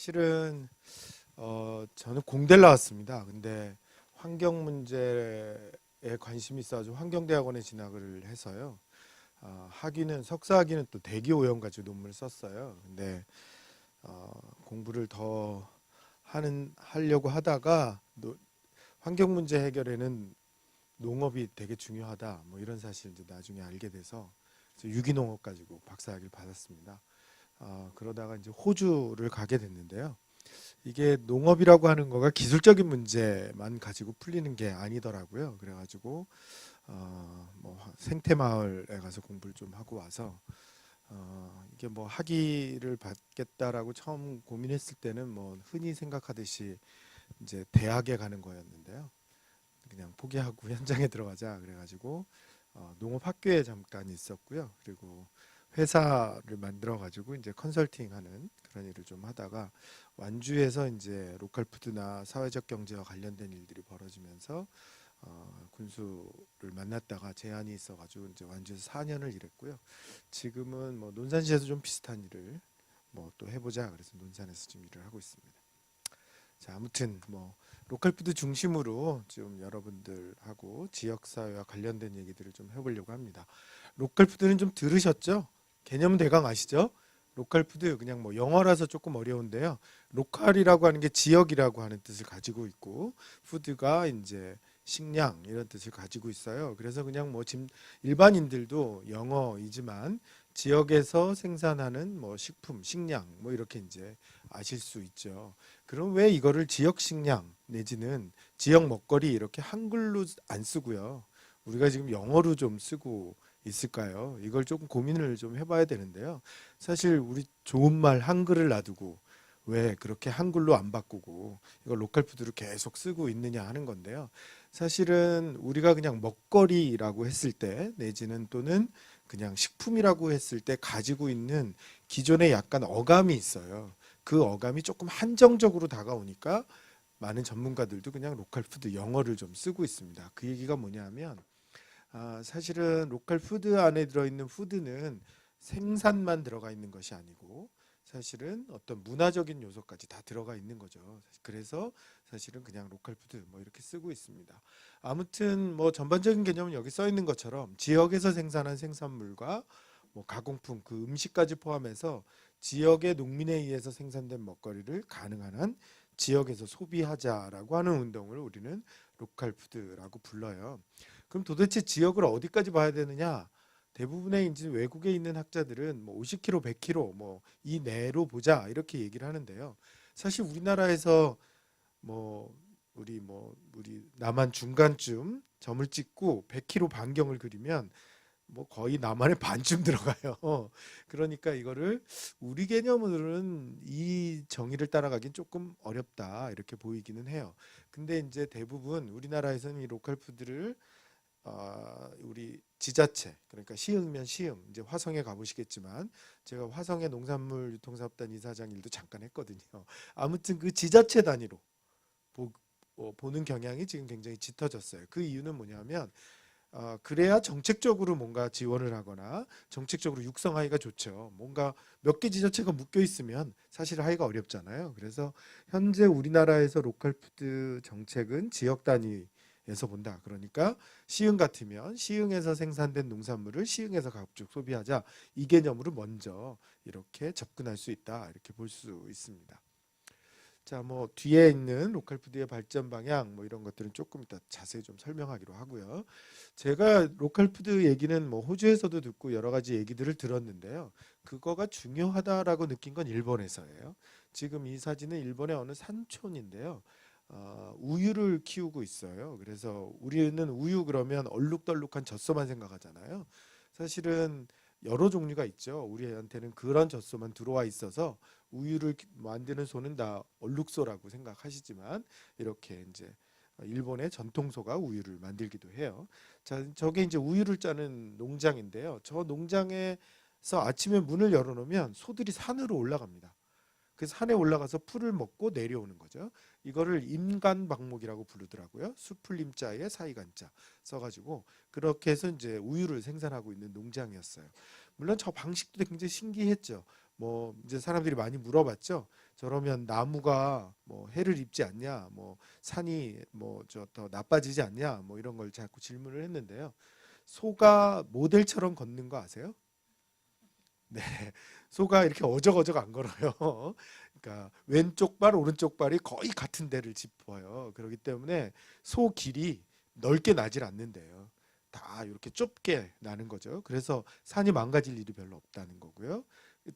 사실은 저는 공대를 나왔습니다. 근데 환경 문제에 관심이 있어가지고 환경대학원에 진학을 해서요. 학위는 석사 학위는 또 대기 오염 가지고 논문을 썼어요. 근데 공부를 더 하려고 하다가 환경 문제 해결에는 농업이 되게 중요하다. 뭐 이런 사실을 이제 나중에 알게 돼서 유기농업 가지고 박사학위를 받았습니다. 그러다가 이제 호주를 가게 됐는데요. 이게 농업이라고 하는 거가 기술적인 문제만 가지고 풀리는 게 아니더라고요. 그래가지고 뭐 생태 마을에 가서 공부를 좀 하고 와서 이게 뭐 학위를 받겠다라고 처음 고민했을 때는 뭐 흔히 생각하듯이 이제 대학에 가는 거였는데요. 그냥 포기하고 현장에 들어가자 그래가지고 농업학교에 잠깐 있었고요. 그리고 회사를 만들어 가지고 이제 컨설팅하는 그런 일을 좀 하다가 완주에서 이제 로컬 푸드나 사회적 경제와 관련된 일들이 벌어지면서 군수를 만났다가 제안이 있어가지고 이제 완주에서 4년을 일했고요. 지금은 뭐 논산시에서 좀 비슷한 일을 뭐 또 해보자 그래서 논산에서 지금 일을 하고 있습니다. 자, 아무튼 뭐 로컬 푸드 중심으로 좀 여러분들하고 지역 사회와 관련된 얘기들을 좀 해보려고 합니다. 로컬 푸드는 좀 들으셨죠? 개념은 대강 아시죠? 로컬 푸드 그냥 뭐 영어라서 조금 어려운데요. 로컬이라고 하는 게 지역이라고 하는 뜻을 가지고 있고 푸드가 이제 식량 이런 뜻을 가지고 있어요. 그래서 그냥 뭐 일반인들도 영어이지만 지역에서 생산하는 뭐 식품, 식량 뭐 이렇게 이제 아실 수 있죠. 그럼 왜 이거를 지역 식량 내지는 지역 먹거리 이렇게 한글로 안 쓰고요. 우리가 지금 영어로 좀 쓰고 있을까요? 이걸 조금 고민을 좀 해봐야 되는데요. 사실 우리 좋은 말 한글을 놔두고 왜 그렇게 한글로 안 바꾸고 이걸 로컬 푸드로 계속 쓰고 있느냐 하는 건데요. 사실은 우리가 그냥 먹거리라고 했을 때 내지는 또는 그냥 식품이라고 했을 때 가지고 있는 기존에 약간 어감이 있어요. 그 어감이 조금 한정적으로 다가오니까 많은 전문가들도 그냥 로컬 푸드 영어를 좀 쓰고 있습니다. 그 얘기가 뭐냐면 사실은 로컬 푸드 안에 들어있는 푸드는 생산만 들어가 있는 것이 아니고 사실은 어떤 문화적인 요소까지 다 들어가 있는 거죠. 그래서 사실은 그냥 로컬 푸드 뭐 이렇게 쓰고 있습니다. 아무튼 뭐 전반적인 개념은 여기 써 있는 것처럼 지역에서 생산한 생산물과 뭐 가공품 그 음식까지 포함해서 지역의 농민에 의해서 생산된 먹거리를 가능한 한 지역에서 소비하자라고 하는 운동을 우리는 로컬 푸드라고 불러요. 그럼 도대체 지역을 어디까지 봐야 되느냐? 대부분의 이제 외국에 있는 학자들은 뭐 50km, 100km 뭐 이 내로 보자 이렇게 얘기를 하는데요. 사실 우리나라에서 뭐 우리 남한 중간쯤 점을 찍고 100km 반경을 그리면 뭐 거의 남한의 반쯤 들어가요. 그러니까 이거를 우리 개념으로는 이 정의를 따라가긴 조금 어렵다 이렇게 보이기는 해요. 근데 이제 대부분 우리나라에서는 이 로컬 푸드를 우리 지자체 그러니까 시흥면 시흥 이제 화성에 가보시겠지만 제가 화성의 농산물 유통사업단 이사장 일도 잠깐 했거든요. 아무튼 그 지자체 단위로 보는 경향이 지금 굉장히 짙어졌어요. 그 이유는 뭐냐면 그래야 정책적으로 뭔가 지원을 하거나 정책적으로 육성하기가 좋죠. 뭔가 몇 개 지자체가 묶여 있으면 사실 하기가 어렵잖아요. 그래서 현재 우리나라에서 로컬 푸드 정책은 지역 단위에서 본다. 그러니까 시흥 같으면 시흥에서 생산된 농산물을 시흥에서 가급적 소비하자. 이 개념으로 먼저 이렇게 접근할 수 있다. 이렇게 볼 수 있습니다. 자, 뭐 뒤에 있는 로컬 푸드의 발전 방향 뭐 이런 것들은 조금 이따 자세히 좀 설명하기로 하고요. 제가 로컬 푸드 얘기는 뭐 호주에서도 듣고 여러 가지 얘기들을 들었는데요. 그거가 중요하다라고 느낀 건 일본에서예요. 지금 이 사진은 일본의 어느 산촌인데요. 우유를 키우고 있어요. 그래서 우리는 우유 그러면 얼룩덜룩한 젖소만 생각하잖아요. 사실은 여러 종류가 있죠. 우리한테는 그런 젖소만 들어와 있어서 우유를 만드는 소는 다 얼룩소라고 생각하시지만 이렇게 이제 일본의 전통소가 우유를 만들기도 해요. 자, 저게 이제 우유를 짜는 농장인데요. 저 농장에서 아침에 문을 열어놓으면 소들이 산으로 올라갑니다. 그 산에 올라가서 풀을 먹고 내려오는 거죠. 이거를 임간방목이라고 부르더라고요. 수풀림자에 사이간자 써가지고 그렇게 해서 이제 우유를 생산하고 있는 농장이었어요. 물론 저 방식도 굉장히 신기했죠. 뭐 이제 사람들이 많이 물어봤죠. 저러면 나무가 뭐 해를 입지 않냐, 뭐 산이 뭐 저 더 나빠지지 않냐, 뭐 이런 걸 자꾸 질문을 했는데요. 소가 모델처럼 걷는 거 아세요? 네, 소가 이렇게 어적어적 안 걸어요. 그러니까 왼쪽 발, 오른쪽 발이 거의 같은 데를 짚어요. 그렇기 때문에 소 길이 넓게 나질 않는데요. 다 이렇게 좁게 나는 거죠. 그래서 산이 망가질 일이 별로 없다는 거고요.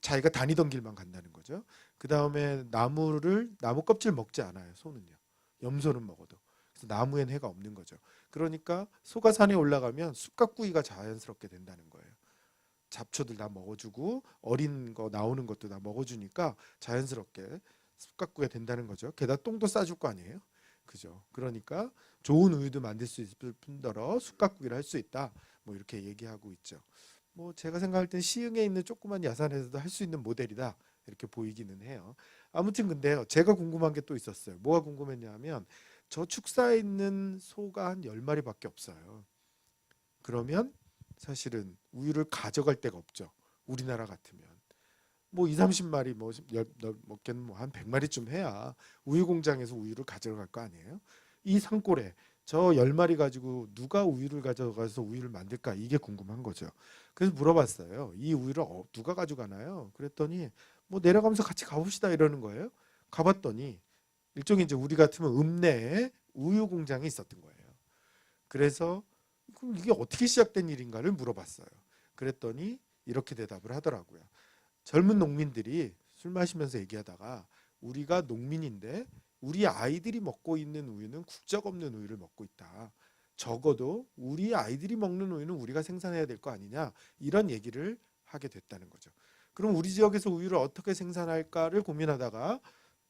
자기가 다니던 길만 간다는 거죠. 그 다음에 나무 껍질 먹지 않아요. 소는요. 염소는 먹어도. 그래서 나무엔 해가 없는 거죠. 그러니까 소가 산에 올라가면 쑥갓구이가 자연스럽게 된다는 거예요. 잡초들 다 먹어주고 어린 거 나오는 것도 다 먹어주니까 자연스럽게 쑥갓구이가 된다는 거죠. 게다가 똥도 싸줄 거 아니에요. 그죠? 그러니까 좋은 우유도 만들 수 있을 뿐더러 쑥갓구이를 할 수 있다. 뭐 이렇게 얘기하고 있죠. 뭐 제가 생각할 땐 시흥에 있는 조그만 야산에서도 할 수 있는 모델이다. 이렇게 보이기는 해요. 아무튼 근데요. 제가 궁금한 게 또 있었어요. 뭐가 궁금했냐면 저 축사에 있는 소가 한 10마리밖에 없어요. 그러면 사실은 우유를 가져갈 데가 없죠. 우리나라 같으면. 뭐 2, 30마리 먹겠는 뭐한 100마리쯤 해야 우유 공장에서 우유를 가져갈 거 아니에요? 이 산골에 저 10마리 가지고 누가 우유를 가져가서 우유를 만들까? 이게 궁금한 거죠. 그래서 물어봤어요. 이 우유를 누가 가져가나요? 그랬더니 뭐 내려가면서 같이 가봅시다 이러는 거예요. 가봤더니 일종의 이제 우리 같으면 읍내에 우유 공장이 있었던 거예요. 그래서 그럼 이게 어떻게 시작된 일인가를 물어봤어요. 그랬더니 이렇게 대답을 하더라고요. 젊은 농민들이 술 마시면서 얘기하다가 우리가 농민인데 우리 아이들이 먹고 있는 우유는 국적 없는 우유를 먹고 있다. 적어도 우리 아이들이 먹는 우유는 우리가 생산해야 될 거 아니냐. 이런 얘기를 하게 됐다는 거죠. 그럼 우리 지역에서 우유를 어떻게 생산할까를 고민하다가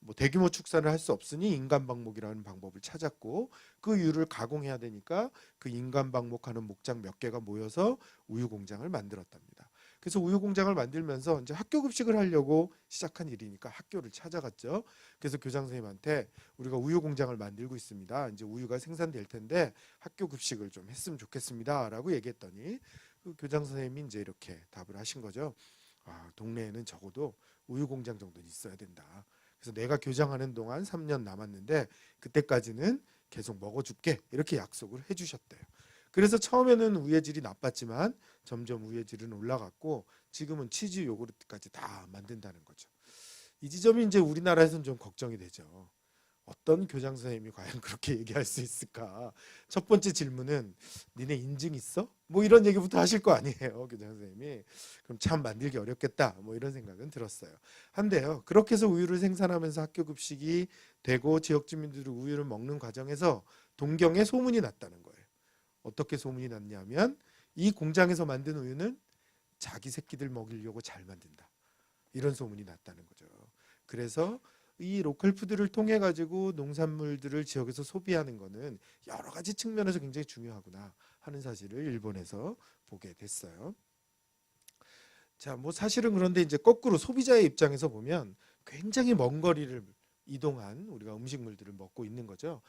뭐 대규모 축사를 할 수 없으니 인간 방목이라는 방법을 찾았고 그 우유를 가공해야 되니까 그 인간 방목하는 목장 몇 개가 모여서 우유 공장을 만들었답니다. 그래서 우유 공장을 만들면서 이제 학교 급식을 하려고 시작한 일이니까 학교를 찾아갔죠. 그래서 교장 선생님한테 우리가 우유 공장을 만들고 있습니다. 이제 우유가 생산될 텐데 학교 급식을 좀 했으면 좋겠습니다라고 얘기했더니 그 교장 선생님이 이제 이렇게 답을 하신 거죠. 아, 동네에는 적어도 우유 공장 정도는 있어야 된다. 그래서 내가 교장하는 동안 3년 남았는데 그때까지는 계속 먹어줄게 이렇게 약속을 해주셨대요. 그래서 처음에는 우유의 질이 나빴지만 점점 우유의 질은 올라갔고 지금은 치즈 요구르트까지 다 만든다는 거죠. 이 지점이 이제 우리나라에서는 좀 걱정이 되죠. 어떤 교장 선생님이 과연 그렇게 얘기할 수 있을까? 첫 번째 질문은 니네 인증 있어? 뭐 이런 얘기부터 하실 거 아니에요, 교장 선생님이. 그럼 참 만들기 어렵겠다. 뭐 이런 생각은 들었어요. 한데요. 그렇게 해서 우유를 생산하면서 학교 급식이 되고 지역 주민들이 우유를 먹는 과정에서 동경에 소문이 났다는 거예요. 어떻게 소문이 났냐면 이 공장에서 만든 우유는 자기 새끼들 먹이려고 잘 만든다. 이런 소문이 났다는 거죠. 그래서 이 로컬 푸드를 통해 가지고 농산물들을 지역에서 소비하는 거는 여러 가지 측면에서 굉장히 중요하구나 하는 사실을 일본에서 보게 됐어요. 자, 뭐 사실은 그런데 이제 거꾸로 소비자의 입장에서 보면 굉장히 먼 거리를 이동한 우리가 음식물들을 먹고 있는 거죠.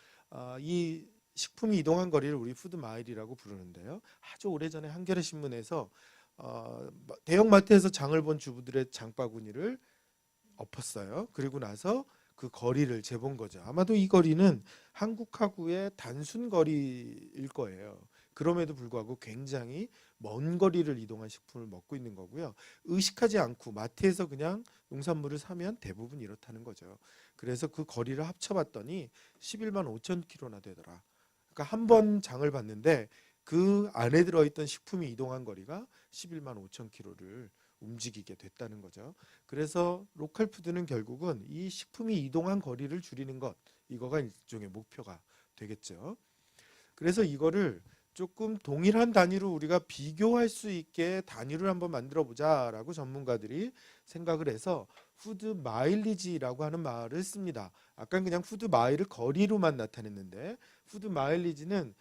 이 식품이 이동한 거리를 우리 푸드 마일이라고 부르는데요. 아주 오래전에 한겨레 신문에서 대형 마트에서 장을 본 주부들의 장바구니를 엎었어요. 그리고 나서 그 거리를 재본 거죠. 아마도 이 거리는 한국하고의 단순 거리일 거예요. 그럼에도 불구하고 굉장히 먼 거리를 이동한 식품을 먹고 있는 거고요. 의식하지 않고 마트에서 그냥 농산물을 사면 대부분 이렇다는 거죠. 그래서 그 거리를 합쳐봤더니 11만 5천 킬로나 되더라. 그러니까 한 번 장을 봤는데 그 안에 들어있던 식품이 이동한 거리가 11만 5천 킬로를 움직이게 됐다는 거죠. 그래서 로컬 푸드는 결국은 이 식품이 이동한 거리를 줄이는 것, 이거가 일종의 목표가 되겠죠. 그래서 이거를 조금 동일한 단위로 우리가 비교할 수 있게 단위를 한번 만들어 보자라고 전문가들이 생각을 해서 푸드 마일리지라고 하는 말을 씁니다. 아까 그냥 푸드 마일을 거리로만 나타냈는데 푸드 마일리지는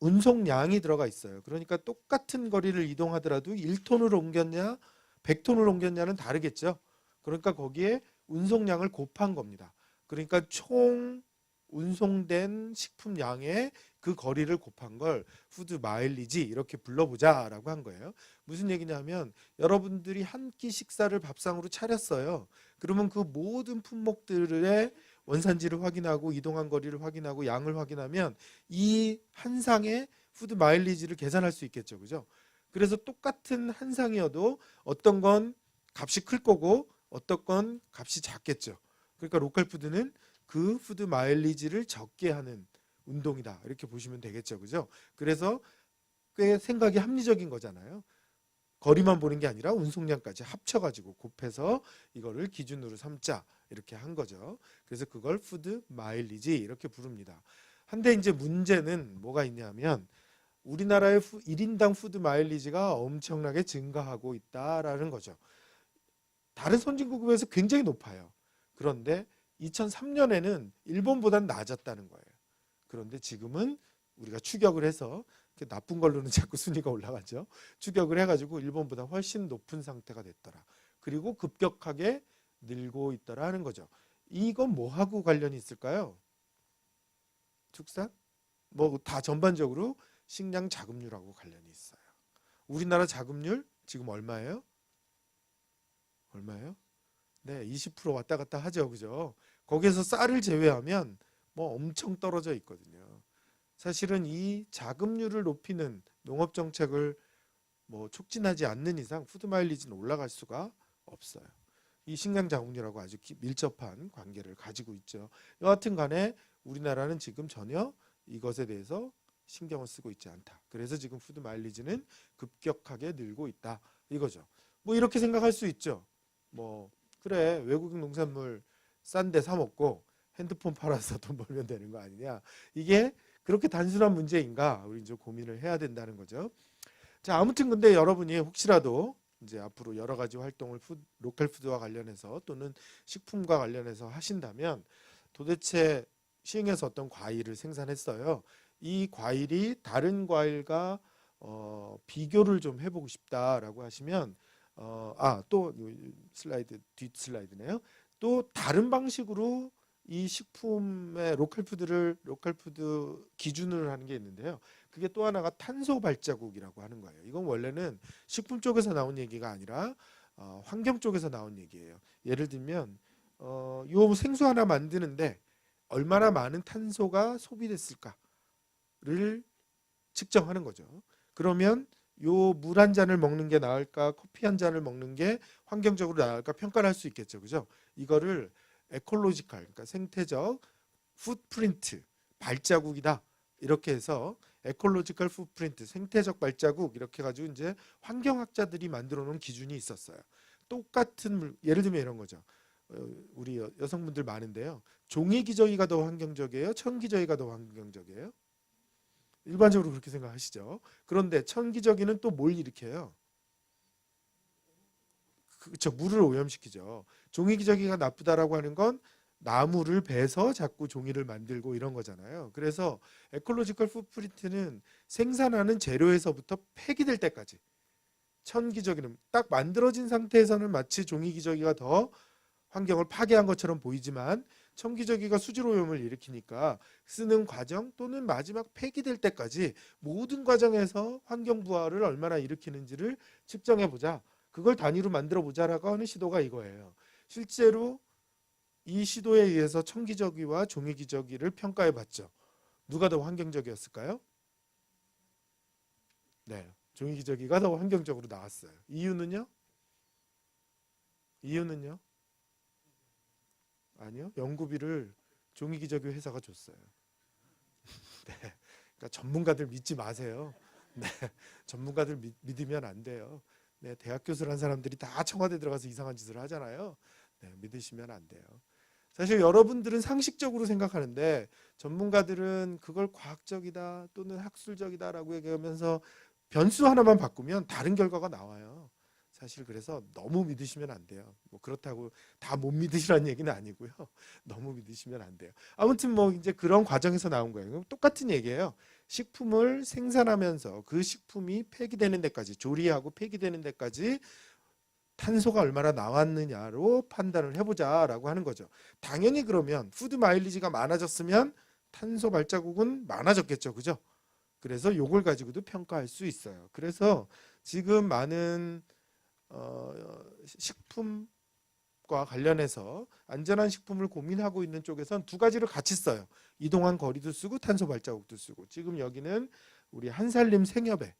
운송량이 들어가 있어요. 그러니까 똑같은 거리를 이동하더라도 1톤을 옮겼냐 100톤을 옮겼냐는 다르겠죠. 그러니까 거기에 운송량을 곱한 겁니다. 그러니까 총 운송된 식품량의 그 거리를 곱한 걸 푸드 마일리지 이렇게 불러보자라고 한 거예요. 무슨 얘기냐면 여러분들이 한 끼 식사를 밥상으로 차렸어요. 그러면 그 모든 품목들의 원산지를 확인하고 이동한 거리를 확인하고 양을 확인하면 이 한 상의 푸드 마일리지를 계산할 수 있겠죠. 그죠? 그래서 똑같은 한 상이어도 어떤 건 값이 클 거고 어떤 건 값이 작겠죠. 그러니까 로컬 푸드는 그 푸드 마일리지를 적게 하는 운동이다. 이렇게 보시면 되겠죠. 그죠? 그래서 꽤 생각이 합리적인 거잖아요. 거리만 보는 게 아니라 운송량까지 합쳐가지고 곱해서 이거를 기준으로 삼자 이렇게 한 거죠. 그래서 그걸 푸드 마일리지 이렇게 부릅니다. 한데 이제 문제는 뭐가 있냐면 우리나라의 1인당 푸드 마일리지가 엄청나게 증가하고 있다라는 거죠. 다른 선진국에 비해서 굉장히 높아요. 그런데 2003년에는 일본보다는 낮았다는 거예요. 그런데 지금은 우리가 추격을 해서 나쁜 걸로는 자꾸 순위가 올라가죠. 추격을 해가지고 일본보다 훨씬 높은 상태가 됐더라. 그리고 급격하게 늘고 있더라 하는 거죠. 이건 뭐하고 관련이 있을까요? 축산? 뭐 다 전반적으로 식량 자급률하고 관련이 있어요. 우리나라 자급률 지금 얼마예요? 얼마예요? 네, 20% 왔다 갔다 하죠. 그죠? 거기에서 쌀을 제외하면 뭐 엄청 떨어져 있거든요. 사실은 이 자급률을 높이는 농업 정책을 뭐 촉진하지 않는 이상 푸드 마일리지는 올라갈 수가 없어요. 이 식량 자급률하고 아주 밀접한 관계를 가지고 있죠. 여하튼 간에 우리나라는 지금 전혀 이것에 대해서 신경을 쓰고 있지 않다. 그래서 지금 푸드 마일리지는 급격하게 늘고 있다. 이거죠. 뭐 이렇게 생각할 수 있죠. 뭐 그래 외국인 농산물 싼데 사 먹고 핸드폰 팔아서 돈 벌면 되는 거 아니냐. 이게 그렇게 단순한 문제인가? 우리 이제 고민을 해야 된다는 거죠. 자, 아무튼 근데 여러분이 혹시라도 이제 앞으로 여러 가지 활동을 로컬 푸드와 관련해서 또는 식품과 관련해서 하신다면 도대체 시흥에서 어떤 과일을 생산했어요. 이 과일이 다른 과일과 비교를 좀 해보고 싶다라고 하시면 또 슬라이드 뒷 슬라이드네요. 또 다른 방식으로 이 식품의 로컬 푸드 기준으로 하는 게 있는데요. 그게 또 하나가 탄소 발자국이라고 하는 거예요. 이건 원래는 식품 쪽에서 나온 얘기가 아니라 환경 쪽에서 나온 얘기예요. 예를 들면 요 생수 하나 만드는데 얼마나 많은 탄소가 소비됐을까를 측정하는 거죠. 그러면 요 물 한 잔을 먹는 게 나을까 커피 한 잔을 먹는 게 환경적으로 나을까 평가를 할 수 있겠죠. 그죠? 이거를 에콜로지컬 그러니까 생태적 풋프린트 발자국이다. 이렇게 해서 에콜로지컬 풋프린트 생태적 발자국 이렇게 가지고 이제 환경학자들이 만들어 놓은 기준이 있었어요. 똑같은 예를 들면 이런 거죠. 우리 여성분들 많은데요. 종이 기저귀가 더 환경적이에요? 천 기저귀가 더 환경적이에요? 일반적으로 그렇게 생각하시죠. 그런데 천 기저귀는 또 뭘 일으켜요? 그렇죠. 물을 오염시키죠. 종이 기저귀가 나쁘다라고 하는 건 나무를 베서 자꾸 종이를 만들고 이런 거잖아요. 그래서 에콜로지컬 풋프린트는 생산하는 재료에서부터 폐기될 때까지 천 기저귀는 딱 만들어진 상태에서는 마치 종이 기저귀가 더 환경을 파괴한 것처럼 보이지만 천 기저귀가 수질 오염을 일으키니까 쓰는 과정 또는 마지막 폐기될 때까지 모든 과정에서 환경 부하를 얼마나 일으키는지를 측정해 보자. 그걸 단위로 만들어 보자라고 하는 시도가 이거예요. 실제로 이 시도에 의해서 천기저귀와 종이기저귀를 평가해 봤죠. 누가 더 환경적이었을까요? 네, 종이기저귀가 더 환경적으로 나왔어요. 이유는요? 이유는요? 아니요. 연구비를 종이기저귀 회사가 줬어요. 네, 그러니까 전문가들 믿지 마세요. 네, 전문가들 믿으면 안 돼요. 네, 대학 교수를 한 사람들이 다 청와대 들어가서 이상한 짓을 하잖아요. 네, 믿으시면 안 돼요. 사실 여러분들은 상식적으로 생각하는데 전문가들은 그걸 과학적이다 또는 학술적이다라고 얘기하면서 변수 하나만 바꾸면 다른 결과가 나와요. 사실 그래서 너무 믿으시면 안 돼요. 뭐 그렇다고 다 못 믿으시라는 얘기는 아니고요. 너무 믿으시면 안 돼요. 아무튼 뭐 이제 그런 과정에서 나온 거예요. 똑같은 얘기예요. 식품을 생산하면서 그 식품이 폐기되는 데까지 조리하고 폐기되는 데까지 탄소가 얼마나 나왔느냐로 판단을 해보자라고 하는 거죠. 당연히 그러면 푸드 마일리지가 많아졌으면 탄소 발자국은 많아졌겠죠, 그죠? 그래서 요걸 가지고도 평가할 수 있어요. 그래서 지금 많은 식품과 관련해서 안전한 식품을 고민하고 있는 쪽에선 두 가지를 같이 써요. 이동한 거리도 쓰고 탄소 발자국도 쓰고. 지금 여기는 우리 한살림 생협에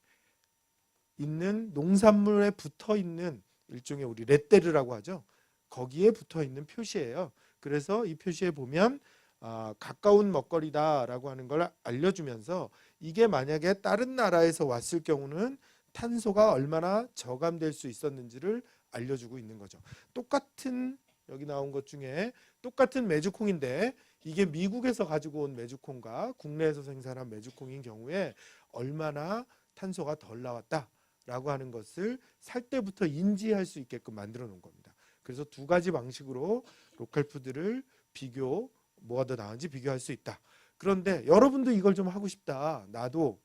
있는 농산물에 붙어 있는 일종의 우리 레떼르라고 하죠. 거기에 붙어 있는 표시예요. 그래서 이 표시에 보면 가까운 먹거리다라고 하는 걸 알려주면서 이게 만약에 다른 나라에서 왔을 경우는 탄소가 얼마나 저감될 수 있었는지를 알려주고 있는 거죠. 똑같은 여기 나온 것 중에 똑같은 메주콩인데 이게 미국에서 가지고 온 메주콩과 국내에서 생산한 메주콩인 경우에 얼마나 탄소가 덜 나왔다라고 하는 것을 살 때부터 인지할 수 있게끔 만들어 놓은 겁니다. 그래서 두 가지 방식으로 로컬 푸드를 비교, 뭐가 더 나은지 비교할 수 있다. 그런데 여러분도 이걸 좀 하고 싶다. 나도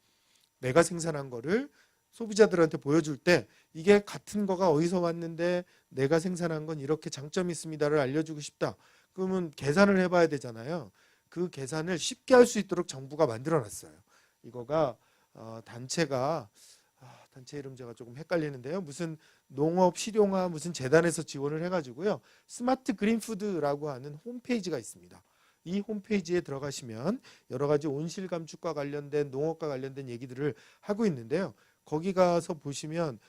내가 생산한 거를 소비자들한테 보여줄 때 이게 같은 거가 어디서 왔는데 내가 생산한 건 이렇게 장점이 있습니다를 알려주고 싶다. 그러면 계산을 해봐야 되잖아요. 그 계산을 쉽게 할 수 있도록 정부가 만들어놨어요. 이거가 단체가 단체 이름 제가 조금 헷갈리는데요. 무슨 농업 실용화 무슨 재단에서 지원을 해가지고요. 스마트 그린푸드라고 하는 홈페이지가 있습니다. 이 홈페이지에 들어가시면 여러 가지 온실 감축과 관련된 농업과 관련된 얘기들을 하고 있는데요. 거기 가서 보시면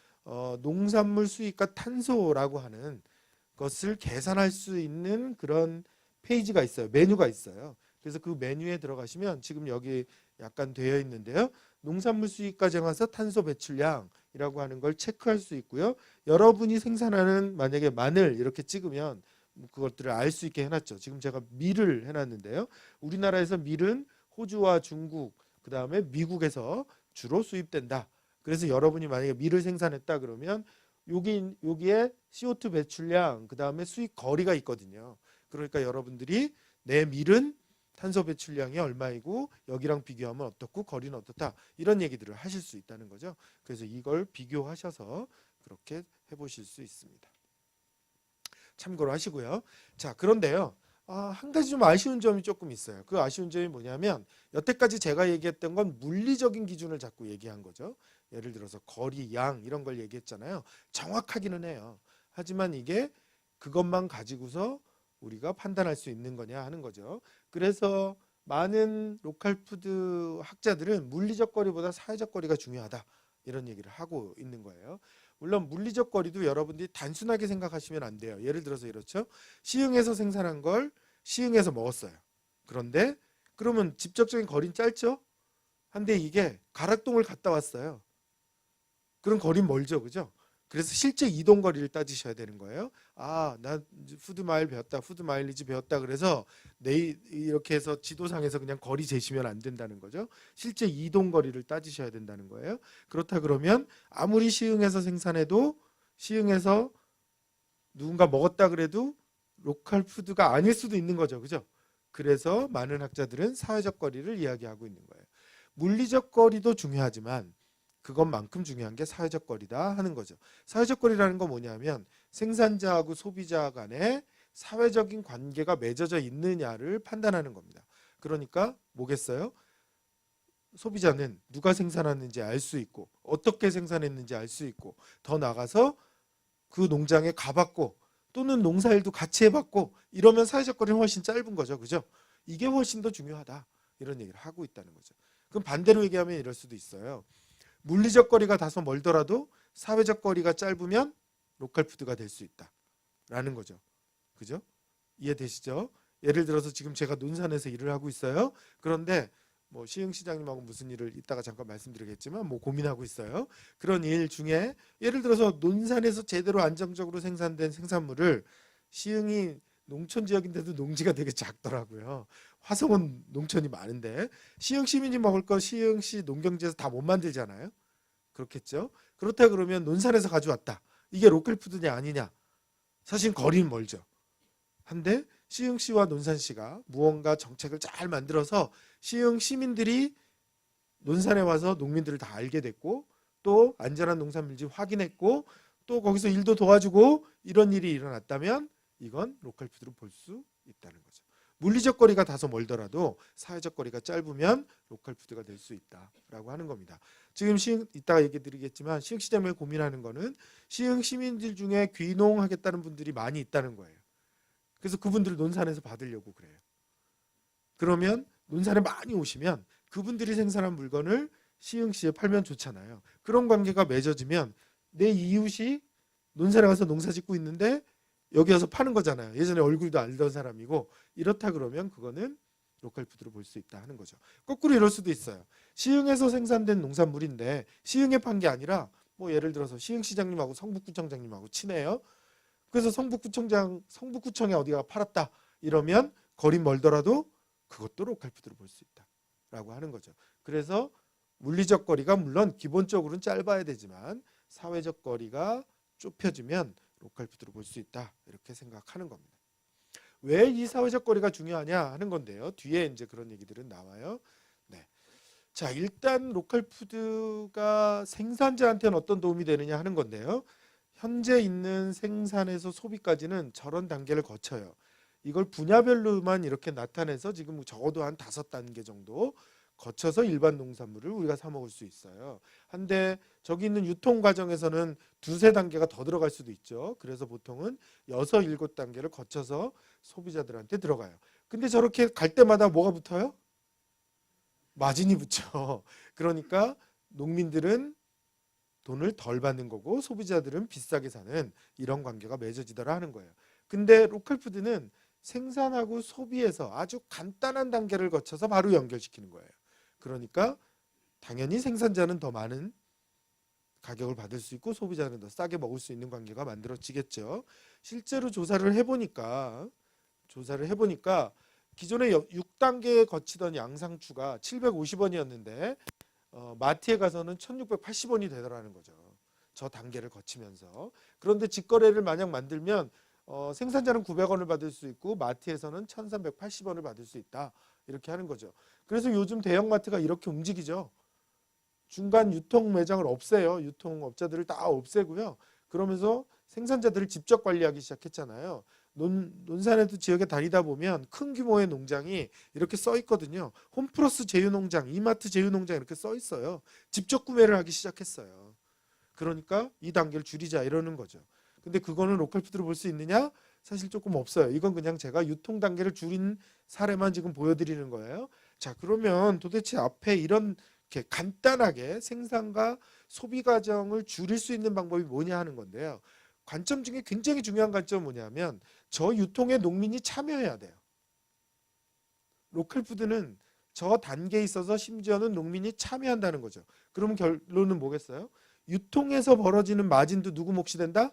농산물 수입과 탄소라고 하는 것을 계산할 수 있는 그런 페이지가 있어요. 메뉴가 있어요. 그래서 그 메뉴에 들어가시면 지금 여기 약간 되어 있는데요. 농산물 수입과 정해서 탄소 배출량이라고 하는 걸 체크할 수 있고요. 여러분이 생산하는 만약에 마늘 이렇게 찍으면 그것들을 알 수 있게 해놨죠. 지금 제가 밀을 해놨는데요. 우리나라에서 밀은 호주와 중국, 그 다음에 미국에서 주로 수입된다. 그래서 여러분이 만약에 밀을 생산했다 그러면 여기에 CO2 배출량, 그 다음에 수입 거리가 있거든요. 그러니까 여러분들이 내 밀은 탄소 배출량이 얼마이고 여기랑 비교하면 어떻고 거리는 어떻다 이런 얘기들을 하실 수 있다는 거죠. 그래서 이걸 비교하셔서 그렇게 해보실 수 있습니다. 참고로 하시고요. 자, 그런데요. 한 가지 좀 아쉬운 점이 조금 있어요. 그 아쉬운 점이 뭐냐면 여태까지 제가 얘기했던 건 물리적인 기준을 자꾸 얘기한 거죠. 예를 들어서 거리, 양 이런 걸 얘기했잖아요. 정확하기는 해요. 하지만 이게 그것만 가지고서 우리가 판단할 수 있는 거냐 하는 거죠. 그래서 많은 로컬 푸드 학자들은 물리적 거리보다 사회적 거리가 중요하다 이런 얘기를 하고 있는 거예요. 물론 물리적 거리도 여러분들이 단순하게 생각하시면 안 돼요. 예를 들어서 이렇죠. 시흥에서 생산한 걸 시흥에서 먹었어요. 그런데 그러면 직접적인 거리는 짧죠? 한데 이게 가락동을 갔다 왔어요. 그런 거리는 멀죠, 그죠? 그래서 실제 이동 거리를 따지셔야 되는 거예요. 나 푸드 마일 배웠다, 푸드 마일리지 배웠다. 그래서 이렇게 해서 지도상에서 그냥 거리 재시면 안 된다는 거죠. 실제 이동 거리를 따지셔야 된다는 거예요. 그렇다 그러면 아무리 시흥에서 생산해도 시흥에서 누군가 먹었다 그래도 로컬 푸드가 아닐 수도 있는 거죠, 그죠? 그래서 많은 학자들은 사회적 거리를 이야기하고 있는 거예요. 물리적 거리도 중요하지만 그것만큼 중요한 게 사회적 거리다 하는 거죠. 사회적 거리라는 건 뭐냐면 생산자하고 소비자 간에 사회적인 관계가 맺어져 있느냐를 판단하는 겁니다. 그러니까 뭐겠어요? 소비자는 누가 생산하는지 알 수 있고 어떻게 생산했는지 알 수 있고 더 나가서 그 농장에 가봤고 또는 농사일도 같이 해봤고 이러면 사회적 거리는 훨씬 짧은 거죠. 그죠? 이게 훨씬 더 중요하다. 이런 얘기를 하고 있다는 거죠. 그럼 반대로 얘기하면 이럴 수도 있어요. 물리적 거리가 다소 멀더라도 사회적 거리가 짧으면 로컬 푸드가 될 수 있다라는 거죠. 그죠? 이해되시죠? 예를 들어서 지금 제가 논산에서 일을 하고 있어요. 그런데 뭐 시흥시장님하고 무슨 일을 이따가 잠깐 말씀드리겠지만 뭐 고민하고 있어요. 그런 일 중에 예를 들어서 논산에서 제대로 안정적으로 생산된 생산물을 시흥이 농촌 지역인데도 농지가 되게 작더라고요. 화성은 농촌이 많은데 시흥 시민이 먹을 거 시흥시 농경지에서 다 못 만들잖아요. 그렇겠죠. 그렇다 그러면 논산에서 가져왔다. 이게 로컬 푸드냐 아니냐. 사실 거리는 멀죠. 한데 시흥시와 논산시가 무언가 정책을 잘 만들어서 시흥 시민들이 논산에 와서 농민들을 다 알게 됐고 또 안전한 농산물인지 확인했고 또 거기서 일도 도와주고 이런 일이 일어났다면 이건 로컬 푸드로 볼 수 있다는 거죠. 물리적 거리가 다소 멀더라도 사회적 거리가 짧으면 로컬 푸드가 될 수 있다라고 하는 겁니다. 지금 이따가 얘기 드리겠지만 시흥시 때문에 고민하는 거는 시흥 시민들 중에 귀농하겠다는 분들이 많이 있다는 거예요. 그래서 그분들 논산에서 받으려고 그래요. 그러면 논산에 많이 오시면 그분들이 생산한 물건을 시흥시에 팔면 좋잖아요. 그런 관계가 맺어지면 내 이웃이 논산에 가서 농사 짓고 있는데 여기 와서 파는 거잖아요. 예전에 얼굴도 알던 사람이고 이렇다 그러면 그거는 로컬 푸드로 볼 수 있다 하는 거죠. 거꾸로 이럴 수도 있어요. 시흥에서 생산된 농산물인데 시흥에 판 게 아니라 뭐 예를 들어서 시흥시장님하고 성북구청장님하고 친해요. 그래서 성북구청에 어디가 팔았다 이러면 거리 멀더라도 그것도 로컬 푸드로 볼 수 있다라고 하는 거죠. 그래서 물리적 거리가 물론 기본적으로는 짧아야 되지만 사회적 거리가 좁혀지면 로컬 푸드로 볼 수 있다 이렇게 생각하는 겁니다. 왜 이 사회적 거리가 중요하냐 하는 건데요. 뒤에 이제 그런 얘기들은 나와요. 네. 자, 일단 로컬 푸드가 생산자한테는 어떤 도움이 되느냐 하는 건데요. 현재 있는 생산에서 소비까지는 저런 단계를 거쳐요. 이걸 분야별로만 이렇게 나타내서 지금 적어도 한 5단계 정도 거쳐서 일반 농산물을 우리가 사 먹을 수 있어요. 한데 저기 있는 유통 과정에서는 2~3단계가 더 들어갈 수도 있죠. 그래서 보통은 6~7단계를 거쳐서 소비자들한테 들어가요. 근데 저렇게 갈 때마다 뭐가 붙어요? 마진이 붙죠. 그러니까 농민들은 돈을 덜 받는 거고 소비자들은 비싸게 사는 이런 관계가 맺어지더라 하는 거예요. 근데 로컬 푸드는 생산하고 소비에서 아주 간단한 단계를 거쳐서 바로 연결시키는 거예요. 그러니까 당연히 생산자는 더 많은 가격을 받을 수 있고 소비자는 더 싸게 먹을 수 있는 관계가 만들어지겠죠. 실제로 조사를 해보니까 기존에 6단계에 거치던 양상추가 750원이었는데 마트에 가서는 1680원이 되더라는 거죠. 저 단계를 거치면서. 그런데 직거래를 만약 만들면 생산자는 900원을 받을 수 있고 마트에서는 1380원을 받을 수 있다. 이렇게 하는 거죠. 그래서 요즘 대형마트가 이렇게 움직이죠. 중간 유통 매장을 없애요. 유통업자들을 다 없애고요. 그러면서 생산자들을 직접 관리하기 시작했잖아요. 논산에도 지역에 다니다 보면 큰 규모의 농장이 이렇게 써 있거든요. 홈플러스 제휴농장, 이마트 제휴농장 이렇게 써 있어요. 직접 구매를 하기 시작했어요. 그러니까 이 단계를 줄이자 이러는 거죠. 근데 그거는 로컬 푸드로 볼 수 있느냐? 사실 조금 없어요. 이건 그냥 제가 유통 단계를 줄인 사례만 지금 보여드리는 거예요. 자, 그러면 도대체 앞에 이런 이렇게 간단하게 생산과 소비 과정을 줄일 수 있는 방법이 뭐냐 하는 건데요. 관점 중에 굉장히 중요한 관점은 뭐냐면 저 유통에 농민이 참여해야 돼요. 로컬 푸드는 저 단계에 있어서 심지어는 농민이 참여한다는 거죠. 그러면 결론은 뭐겠어요? 유통에서 벌어지는 마진도 누구 몫이 된다?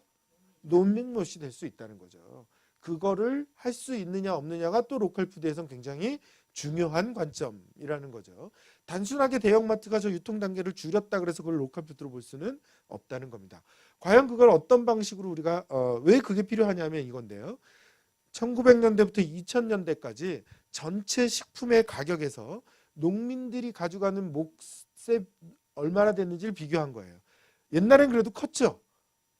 농민 몫이 될 수 있다는 거죠. 그거를 할 수 있느냐 없느냐가 또 로컬 푸드에선 굉장히 중요한 관점이라는 거죠. 단순하게 대형마트가 저 유통 단계를 줄였다 그래서 그걸 로컬 푸드로 볼 수는 없다는 겁니다. 과연 그걸 어떤 방식으로 우리가 왜 그게 필요하냐면 이건데요. 1900년대부터 2000년대까지 전체 식품의 가격에서 농민들이 가져가는 몫이 얼마나 됐는지를 비교한 거예요. 옛날엔 그래도 컸죠.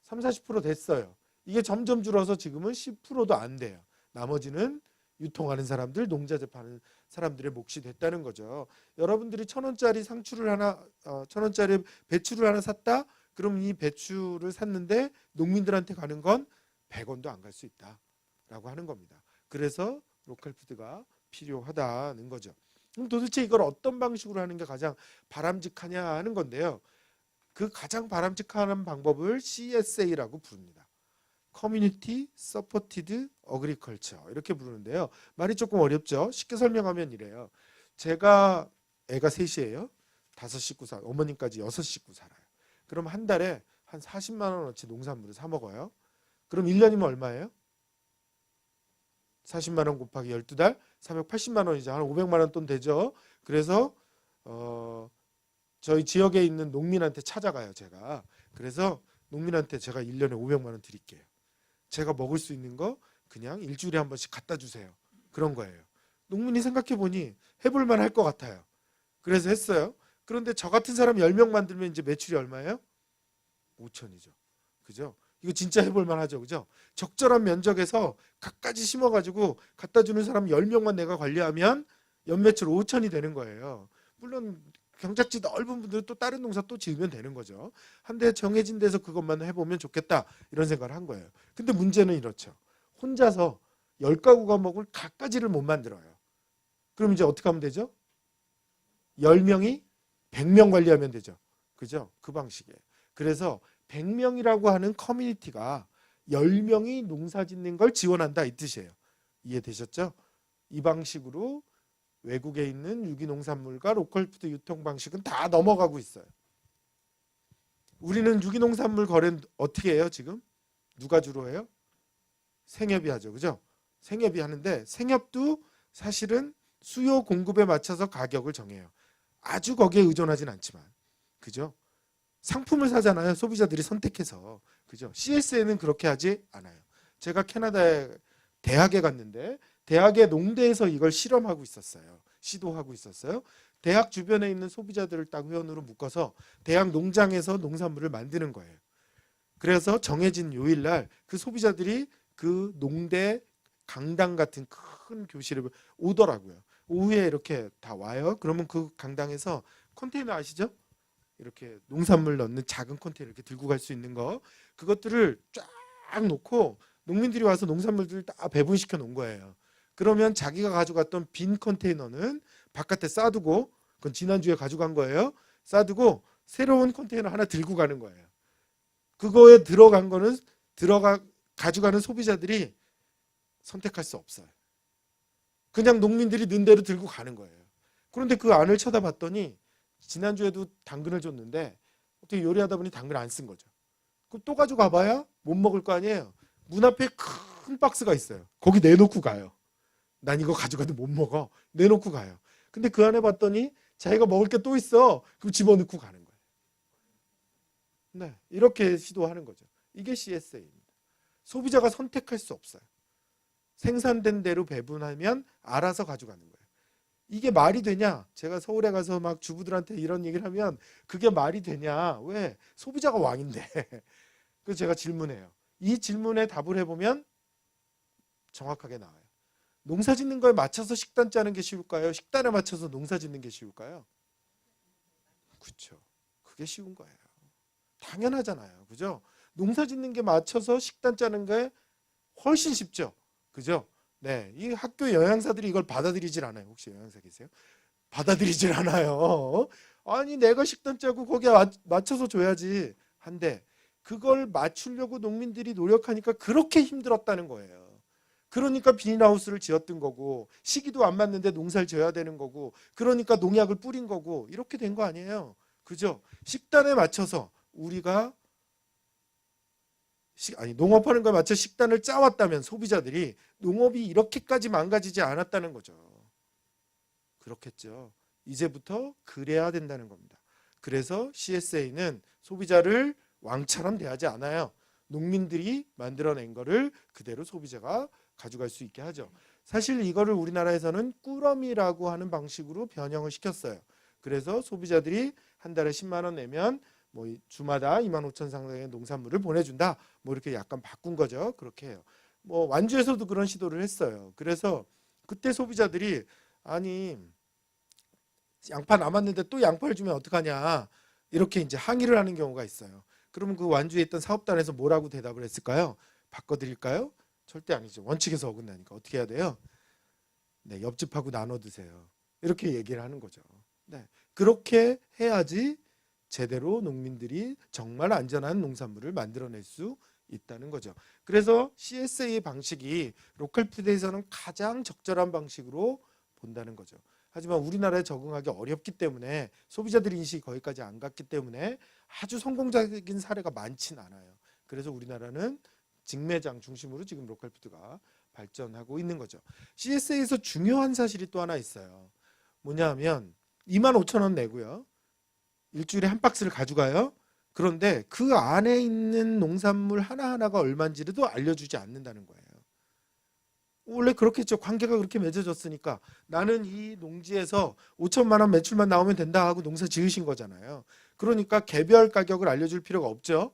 30~40% 됐어요. 이게 점점 줄어서 지금은 10%도 안 돼요. 나머지는 유통하는 사람들, 농자재 파는 사람들의 몫이 됐다는 거죠. 여러분들이 1,000원짜리 상추를 하나, 1,000원짜리 배추를 하나 샀다? 그럼 이 배추를 샀는데 농민들한테 가는 건 100원도 안 갈 수 있다라고 하는 겁니다. 그래서 로컬 푸드가 필요하다는 거죠. 그럼 도대체 이걸 어떤 방식으로 하는 게 가장 바람직하냐 하는 건데요. 그 가장 바람직한 방법을 CSA라고 부릅니다. 커뮤니티 서포티드 어그리컬처 이렇게 부르는데요. 말이 조금 어렵죠. 쉽게 설명하면 이래요. 제가 애가 셋이에요. 5식구 어머님까지 6식구 살아요. 그럼 한 달에 한 40만 원어치 농산물을 사 먹어요. 그럼 1년이면 얼마예요? 40만 원 곱하기 12달 480만 원이죠. 한 500만 원 돈 되죠. 그래서 저희 지역에 있는 농민한테 찾아가요. 제가. 그래서 농민한테 제가 1년에 500만 원 드릴게요. 제가 먹을 수 있는 거 그냥 일주일에 한 번씩 갖다 주세요. 그런 거예요. 농민이 생각해 보니 해볼 만할 것 같아요. 그래서 했어요. 그런데 저 같은 사람 10명 만들면 이제 매출이 얼마예요? 5천이죠. 그죠? 이거 진짜 해볼 만하죠. 그죠? 적절한 면적에서 갖가지 심어가지고 갖다 주는 사람 10명만 내가 관리하면 연매출 5천이 되는 거예요. 물론 경작지 넓은 분들은 또 다른 농사 또 지으면 되는 거죠. 한 대 정해진 데서 그것만 해보면 좋겠다 이런 생각을 한 거예요. 근데 문제는 이렇죠. 혼자서 10가구가 먹을 갖가지를 못 만들어요. 그럼 이제 어떻게 하면 되죠? 10명이 100명 관리하면 되죠. 그죠? 그 방식이에요. 그래서 100명이라고 하는 커뮤니티가 10명이 농사 짓는 걸 지원한다 이 뜻이에요. 이해되셨죠? 이 방식으로 외국에 있는 유기농산물과 로컬푸드 유통 방식은 다 넘어가고 있어요. 우리는 유기농산물 거래는 어떻게 해요 지금? 누가 주로 해요? 생협이 하죠. 그죠? 생협이 하는데 생협도 사실은 수요 공급에 맞춰서 가격을 정해요. 아주 거기에 의존하진 않지만. 그죠? 상품을 사잖아요. 소비자들이 선택해서. 그죠? CS에는 그렇게 하지 않아요. 제가 캐나다에 대학에 갔는데 대학의 농대에서 이걸 실험하고 있었어요. 시도하고 있었어요. 대학 주변에 있는 소비자들을 딱 회원으로 묶어서 대학 농장에서 농산물을 만드는 거예요. 그래서 정해진 요일날 그 소비자들이 그 농대 강당 같은 큰 교실에 오더라고요. 오후에 이렇게 다 와요. 그러면 그 강당에서 컨테이너 아시죠? 이렇게 농산물 넣는 작은 컨테이너 이렇게 들고 갈 수 있는 거 그것들을 쫙 놓고 농민들이 와서 농산물들을 다 배분시켜 놓은 거예요. 그러면 자기가 가져갔던 빈 컨테이너는 바깥에 싸두고 그건 지난주에 가져간 거예요. 싸두고 새로운 컨테이너 하나 들고 가는 거예요. 그거에 들어간 거는 가져가는 소비자들이 선택할 수 없어요. 그냥 농민들이 넣은 대로 들고 가는 거예요. 그런데 그 안을 쳐다봤더니 지난주에도 당근을 줬는데 어떻게 요리하다 보니 당근 안 쓴 거죠. 그럼 또 가져가봐야 못 먹을 거 아니에요. 문 앞에 큰 박스가 있어요. 거기 내놓고 가요. 난 이거 가져가도 못 먹어. 내놓고 가요. 근데 그 안에 봤더니 자기가 먹을 게 또 있어. 그럼 집어넣고 가는 거예요. 네, 이렇게 시도하는 거죠. 이게 CSA입니다. 소비자가 선택할 수 없어요. 생산된 대로 배분하면 알아서 가져가는 거예요. 이게 말이 되냐? 제가 서울에 가서 막 주부들한테 이런 얘기를 하면 그게 말이 되냐? 왜? 소비자가 왕인데. 그래서 제가 질문해요. 이 질문에 답을 해보면 정확하게 나와요. 농사 짓는 거에 맞춰서 식단 짜는 게 쉬울까요? 식단에 맞춰서 농사 짓는 게 쉬울까요? 그렇죠. 그게 쉬운 거예요. 당연하잖아요. 그죠? 농사 짓는 게 맞춰서 식단 짜는 게 훨씬 쉽죠. 그죠? 네, 이 학교 영양사들이 이걸 받아들이질 않아요. 혹시 영양사 계세요? 받아들이질 않아요. 아니 내가 식단 짜고 거기에 맞춰서 줘야지 한데 그걸 맞추려고 농민들이 노력하니까 그렇게 힘들었다는 거예요. 그러니까 비닐하우스를 지었던 거고 시기도 안 맞는데 농사를 지어야 되는 거고 그러니까 농약을 뿌린 거고 이렇게 된 거 아니에요. 그죠? 식단에 맞춰서 우리가 농업하는 거에 맞춰 식단을 짜왔다면 소비자들이 농업이 이렇게까지 망가지지 않았다는 거죠. 그렇겠죠. 이제부터 그래야 된다는 겁니다. 그래서 CSA는 소비자를 왕처럼 대하지 않아요. 농민들이 만들어낸 거를 그대로 소비자가 가져갈 수 있게 하죠. 사실 이거를 우리나라에서는 꾸러미라고 하는 방식으로 변형을 시켰어요. 그래서 소비자들이 한 달에 10만 원 내면 뭐 주마다 25,000 상당의 농산물을 보내준다. 뭐 이렇게 약간 바꾼 거죠. 그렇게 해요. 뭐 완주에서도 그런 시도를 했어요. 그래서 그때 소비자들이 아니 양파 남았는데 또 양파를 주면 어떡하냐 이렇게 이제 항의를 하는 경우가 있어요. 그러면 그 완주에 있던 사업단에서 뭐라고 대답을 했을까요? 바꿔드릴까요? 절대 아니죠. 원칙에서 어긋나니까 어떻게 해야 돼요? 네, 옆집하고 나눠 드세요. 이렇게 얘기를 하는 거죠. 네, 그렇게 해야지 제대로 농민들이 정말 안전한 농산물을 만들어낼 수 있다는 거죠. 그래서 CSA 방식이 로컬푸드에서는 가장 적절한 방식으로 본다는 거죠. 하지만 우리나라에 적응하기 어렵기 때문에 소비자들 인식이 거기까지 안 갔기 때문에 아주 성공적인 사례가 많지는 않아요. 그래서 우리나라는 직매장 중심으로 지금 로컬푸드가 발전하고 있는 거죠. CSA에서 중요한 사실이 또 하나 있어요. 뭐냐 하면 25,000원 내고요. 일주일에 한 박스를 가져가요. 그런데 그 안에 있는 농산물 하나하나가 얼마인지도 알려주지 않는다는 거예요. 원래 그렇겠죠. 관계가 그렇게 맺어졌으니까 나는 이 농지에서 5천만 원 매출만 나오면 된다 하고 농사 지으신 거잖아요. 그러니까 개별 가격을 알려줄 필요가 없죠.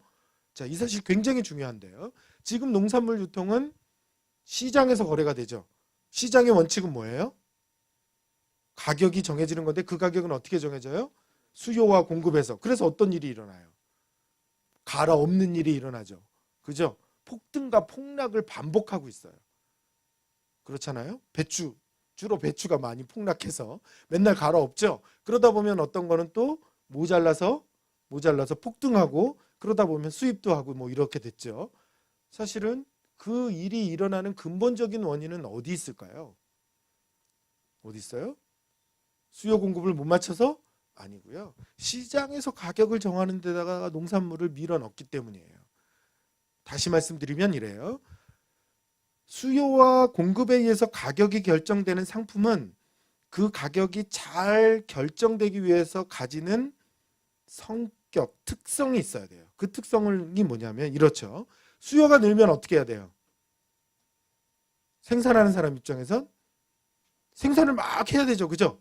자, 이 사실 굉장히 중요한데요. 지금 농산물 유통은 시장에서 거래가 되죠. 시장의 원칙은 뭐예요? 가격이 정해지는 건데 그 가격은 어떻게 정해져요? 수요와 공급에서. 그래서 어떤 일이 일어나요? 갈아엎는 일이 일어나죠. 그죠? 폭등과 폭락을 반복하고 있어요. 그렇잖아요. 주로 배추가 많이 폭락해서 맨날 갈아엎죠. 그러다 보면 어떤 거는 또 모자라서 폭등하고, 그러다 보면 수입도 하고 뭐 이렇게 됐죠. 사실은 그 일이 일어나는 근본적인 원인은 어디 있을까요? 어디 있어요? 수요 공급을 못 맞춰서? 아니고요. 시장에서 가격을 정하는 데다가 농산물을 밀어넣기 때문이에요. 다시 말씀드리면 이래요. 수요와 공급에 의해서 가격이 결정되는 상품은 그 가격이 잘 결정되기 위해서 가지는 성격, 특성이 있어야 돼요. 그 특성이 뭐냐면 이렇죠. 수요가 늘면 어떻게 해야 돼요? 생산하는 사람 입장에선 생산을 막 해야 되죠. 그죠?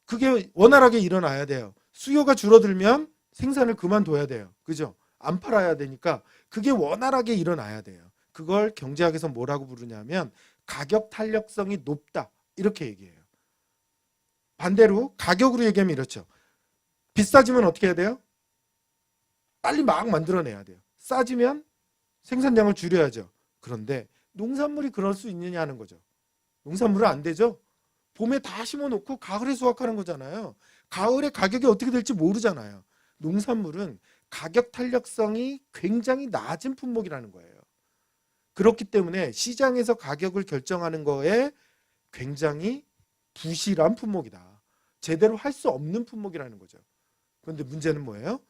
그게 원활하게 일어나야 돼요. 수요가 줄어들면 생산을 그만둬야 돼요. 그죠? 안 팔아야 되니까 그게 원활하게 일어나야 돼요. 그걸 경제학에서 뭐라고 부르냐면 가격 탄력성이 높다, 이렇게 얘기해요. 반대로 가격으로 얘기하면 이렇죠. 비싸지면 어떻게 해야 돼요? 빨리 막 만들어내야 돼요. 싸지면 생산량을 줄여야죠. 그런데 농산물이 그럴 수 있느냐 하는 거죠. 농산물은 안 되죠. 봄에 다 심어놓고 가을에 수확하는 거잖아요. 가을에 가격이 어떻게 될지 모르잖아요. 농산물은 가격 탄력성이 굉장히 낮은 품목이라는 거예요. 그렇기 때문에 시장에서 가격을 결정하는 거에 굉장히 부실한 품목이다. 제대로 할 수 없는 품목이라는 거죠. 그런데 문제는 뭐예요?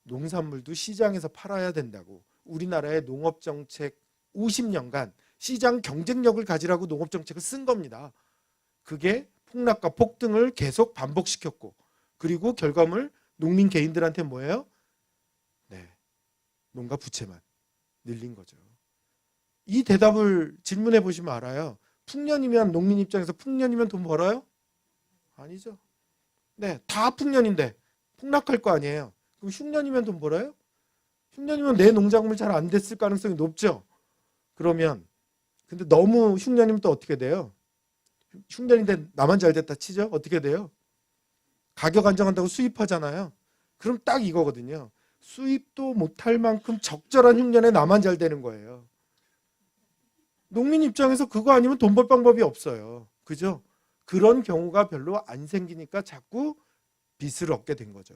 농산물도 시장에서 팔아야 된다고 우리나라의 농업정책 50년간 시장 경쟁력을 가지라고 농업정책을 쓴 겁니다. 그게 폭락과 폭등을 계속 반복시켰고, 그리고 결과물 농민 개인들한테 뭐예요? 네, 농가 부채만 늘린 거죠. 이 대답을 질문해 보시면 알아요. 풍년이면, 농민 입장에서 풍년이면 돈 벌어요? 아니죠. 네, 다 풍년인데 폭락할 거 아니에요. 그럼 흉년이면 돈 벌어요? 흉년이면 내 농작물 잘 안 됐을 가능성이 높죠. 그러면 근데 너무 흉년이면 또 어떻게 돼요? 흉년인데 나만 잘 됐다 치죠? 어떻게 돼요? 가격 안정한다고 수입하잖아요. 그럼 딱 이거거든요. 수입도 못할 만큼 적절한 흉년에 나만 잘 되는 거예요. 농민 입장에서 그거 아니면 돈 벌 방법이 없어요. 그죠? 그런 경우가 별로 안 생기니까 자꾸 빚을 얻게 된 거죠.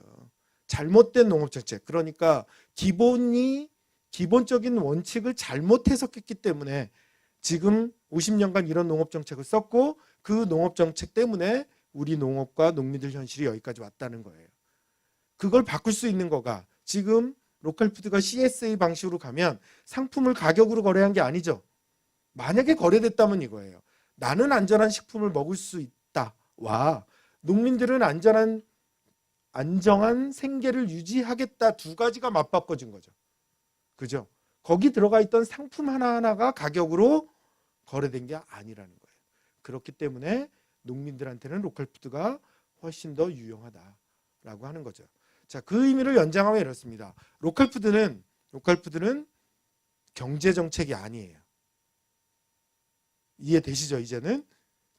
잘못된 농업정책. 그러니까 기본적인 원칙을 잘못 해석했기 때문에 지금 50년간 이런 농업정책을 썼고, 그 농업정책 때문에 우리 농업과 농민들 현실이 여기까지 왔다는 거예요. 그걸 바꿀 수 있는 거가 지금 로컬푸드가 CSA 방식으로 가면 상품을 가격으로 거래한 게 아니죠. 만약에 거래됐다면 이거예요. 나는 안전한 식품을 먹을 수 있다와 농민들은 안정한 생계를 유지하겠다, 두 가지가 맞바꿔진 거죠. 그죠? 거기 들어가 있던 상품 하나하나가 가격으로 거래된 게 아니라는 거예요. 그렇기 때문에 농민들한테는 로컬푸드가 훨씬 더 유용하다라고 하는 거죠. 자, 그 의미를 연장하면 이렇습니다. 로컬푸드는 경제정책이 아니에요. 이해되시죠? 이제는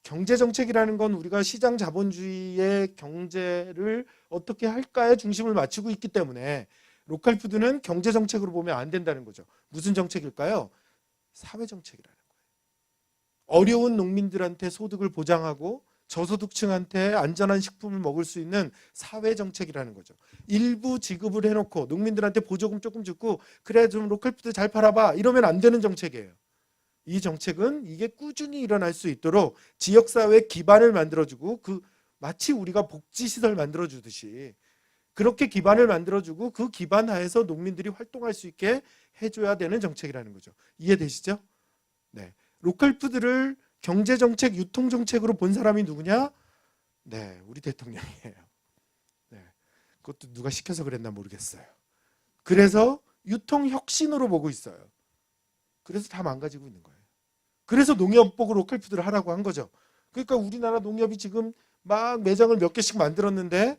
경제정책이라는 건 우리가 시장 자본주의의 경제를 어떻게 할까에 중심을 맞추고 있기 때문에 로컬푸드는 경제정책으로 보면 안 된다는 거죠. 무슨 정책일까요? 사회정책이라는 거예요. 어려운 농민들한테 소득을 보장하고 저소득층한테 안전한 식품을 먹을 수 있는 사회정책이라는 거죠. 일부 지급을 해놓고 농민들한테 보조금 조금 주고 그래 좀 로컬푸드 잘 팔아봐 이러면 안 되는 정책이에요. 이 정책은 이게 꾸준히 일어날 수 있도록 지역사회 기반을 만들어주고, 마치 우리가 복지시설 만들어주듯이 그렇게 기반을 만들어주고 그 기반 하에서 농민들이 활동할 수 있게 해줘야 되는 정책이라는 거죠. 이해되시죠? 네, 로컬푸드를 경제정책, 유통정책으로 본 사람이 누구냐? 네, 우리 대통령이에요. 네, 그것도 누가 시켜서 그랬나 모르겠어요. 그래서 유통혁신으로 보고 있어요. 그래서 다 망가지고 있는 거예요. 그래서 농협 보고 로컬푸드를 하라고 한 거죠. 그러니까 우리나라 농협이 지금 막 매장을 몇 개씩 만들었는데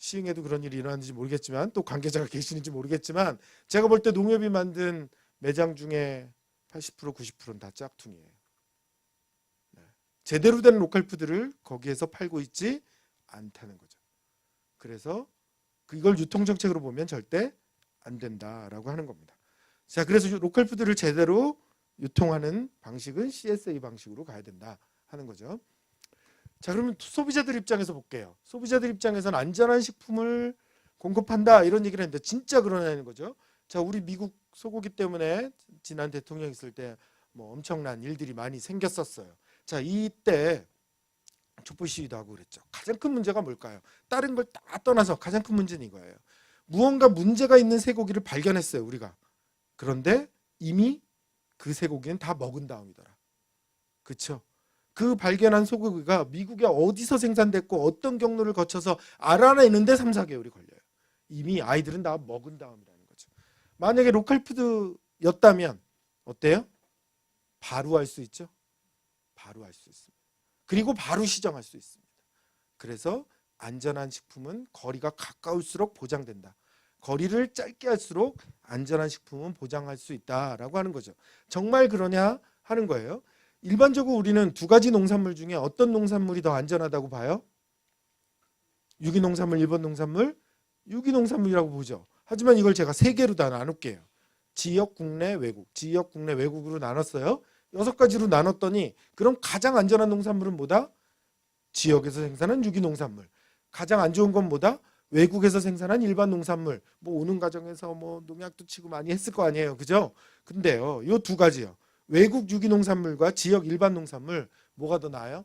시흥에도 그런 일이 일어났는지 모르겠지만 또 관계자가 계시는지 모르겠지만 제가 볼 때 농협이 만든 매장 중에 80% 90%는 다 짝퉁이에요. 네. 제대로 된 로컬푸드를 거기에서 팔고 있지 않다는 거죠. 그래서 이걸 유통정책으로 보면 절대 안 된다라고 하는 겁니다. 자, 그래서 로컬푸드를 제대로 유통하는 방식은 CSA 방식으로 가야 된다 하는 거죠. 자, 그러면 소비자들 입장에서 볼게요. 소비자들 입장에서는 안전한 식품을 공급한다 이런 얘기를 했는데 진짜 그러냐는 거죠. 자, 우리 미국 소고기 때문에 지난 대통령 있을 때 뭐 엄청난 일들이 많이 생겼었어요. 자, 이때 촛불 시위도 하고 그랬죠. 가장 큰 문제가 뭘까요? 다른 걸 다 떠나서 가장 큰 문제는 이거예요. 무언가 문제가 있는 쇠고기를 발견했어요, 우리가. 그런데 이미 그 쇠고기는 다 먹은 다음이더라. 그렇죠? 그 발견한 소고기가 미국에 어디서 생산됐고 어떤 경로를 거쳐서 알아내는데 3, 4개월이 걸려요. 이미 아이들은 다 먹은 다음이라는 거죠. 만약에 로컬푸드였다면 어때요? 바로 할 수 있죠? 바로 할 수 있습니다. 그리고 바로 시정할 수 있습니다. 그래서 안전한 식품은 거리가 가까울수록 보장된다. 거리를 짧게 할수록 안전한 식품은 보장할 수 있다라고 하는 거죠. 정말 그러냐 하는 거예요. 일반적으로 우리는 두 가지 농산물 중에 어떤 농산물이 더 안전하다고 봐요? 유기농산물, 일본 농산물? 유기농산물이라고 보죠. 하지만 이걸 제가 세 개로 다 나눌게요. 지역, 국내, 외국. 지역, 국내, 외국으로 나눴어요. 6가지로 나눴더니 그럼 가장 안전한 농산물은 뭐다? 지역에서 생산한 유기농산물. 가장 안 좋은 건 뭐다? 외국에서 생산한 일반 농산물. 뭐 오는 과정에서 뭐 농약도 치고 많이 했을 거 아니에요. 그죠? 근데요. 요 두 가지요. 외국 유기농산물과 지역 일반 농산물 뭐가 더 나아요?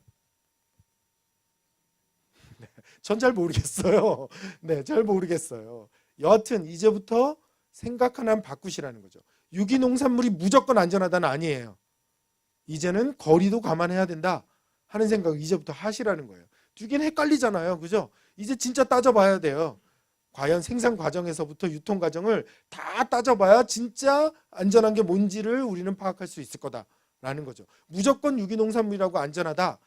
네, 전 잘 모르겠어요. 네, 잘 모르겠어요. 여하튼 이제부터 생각 하나 바꾸시라는 거죠. 유기농산물이 무조건 안전하다는 아니에요. 이제는 거리도 감안해야 된다 하는 생각 이제부터 하시라는 거예요. 두 개는 헷갈리잖아요. 그죠? 이제 진짜 따져봐야 돼요. 과연 생산 과정에서부터 유통 과정을 다 따져봐야 진짜 안전한 게 뭔지를 우리는 파악할 수 있을 거다라는 거죠. 무조건 유기농산물이라고 안전하다로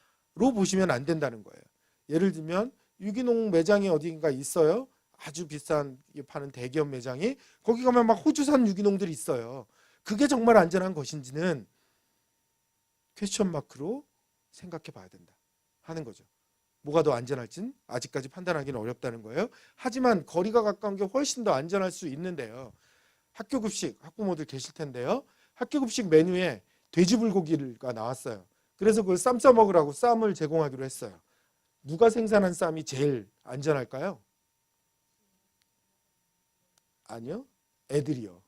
보시면 안 된다는 거예요. 예를 들면 유기농 매장이 어딘가 있어요. 아주 비싼 파는 대기업 매장이 거기 가면 막 호주산 유기농들이 있어요. 그게 정말 안전한 것인지는 퀘스천 마크로 생각해 봐야 된다 하는 거죠. 뭐가 더 안전할진 아직까지 판단하기는 어렵다는 거예요. 하지만 거리가 가까운 게 훨씬 더 안전할 수 있는데요. 학교 급식 학부모들 계실 텐데요. 학교 급식 메뉴에 돼지불고기가 나왔어요. 그래서 그걸 쌈 싸 먹으라고 쌈을 제공하기로 했어요. 누가 생산한 쌈이 제일 안전할까요? 아니요. 애들이요.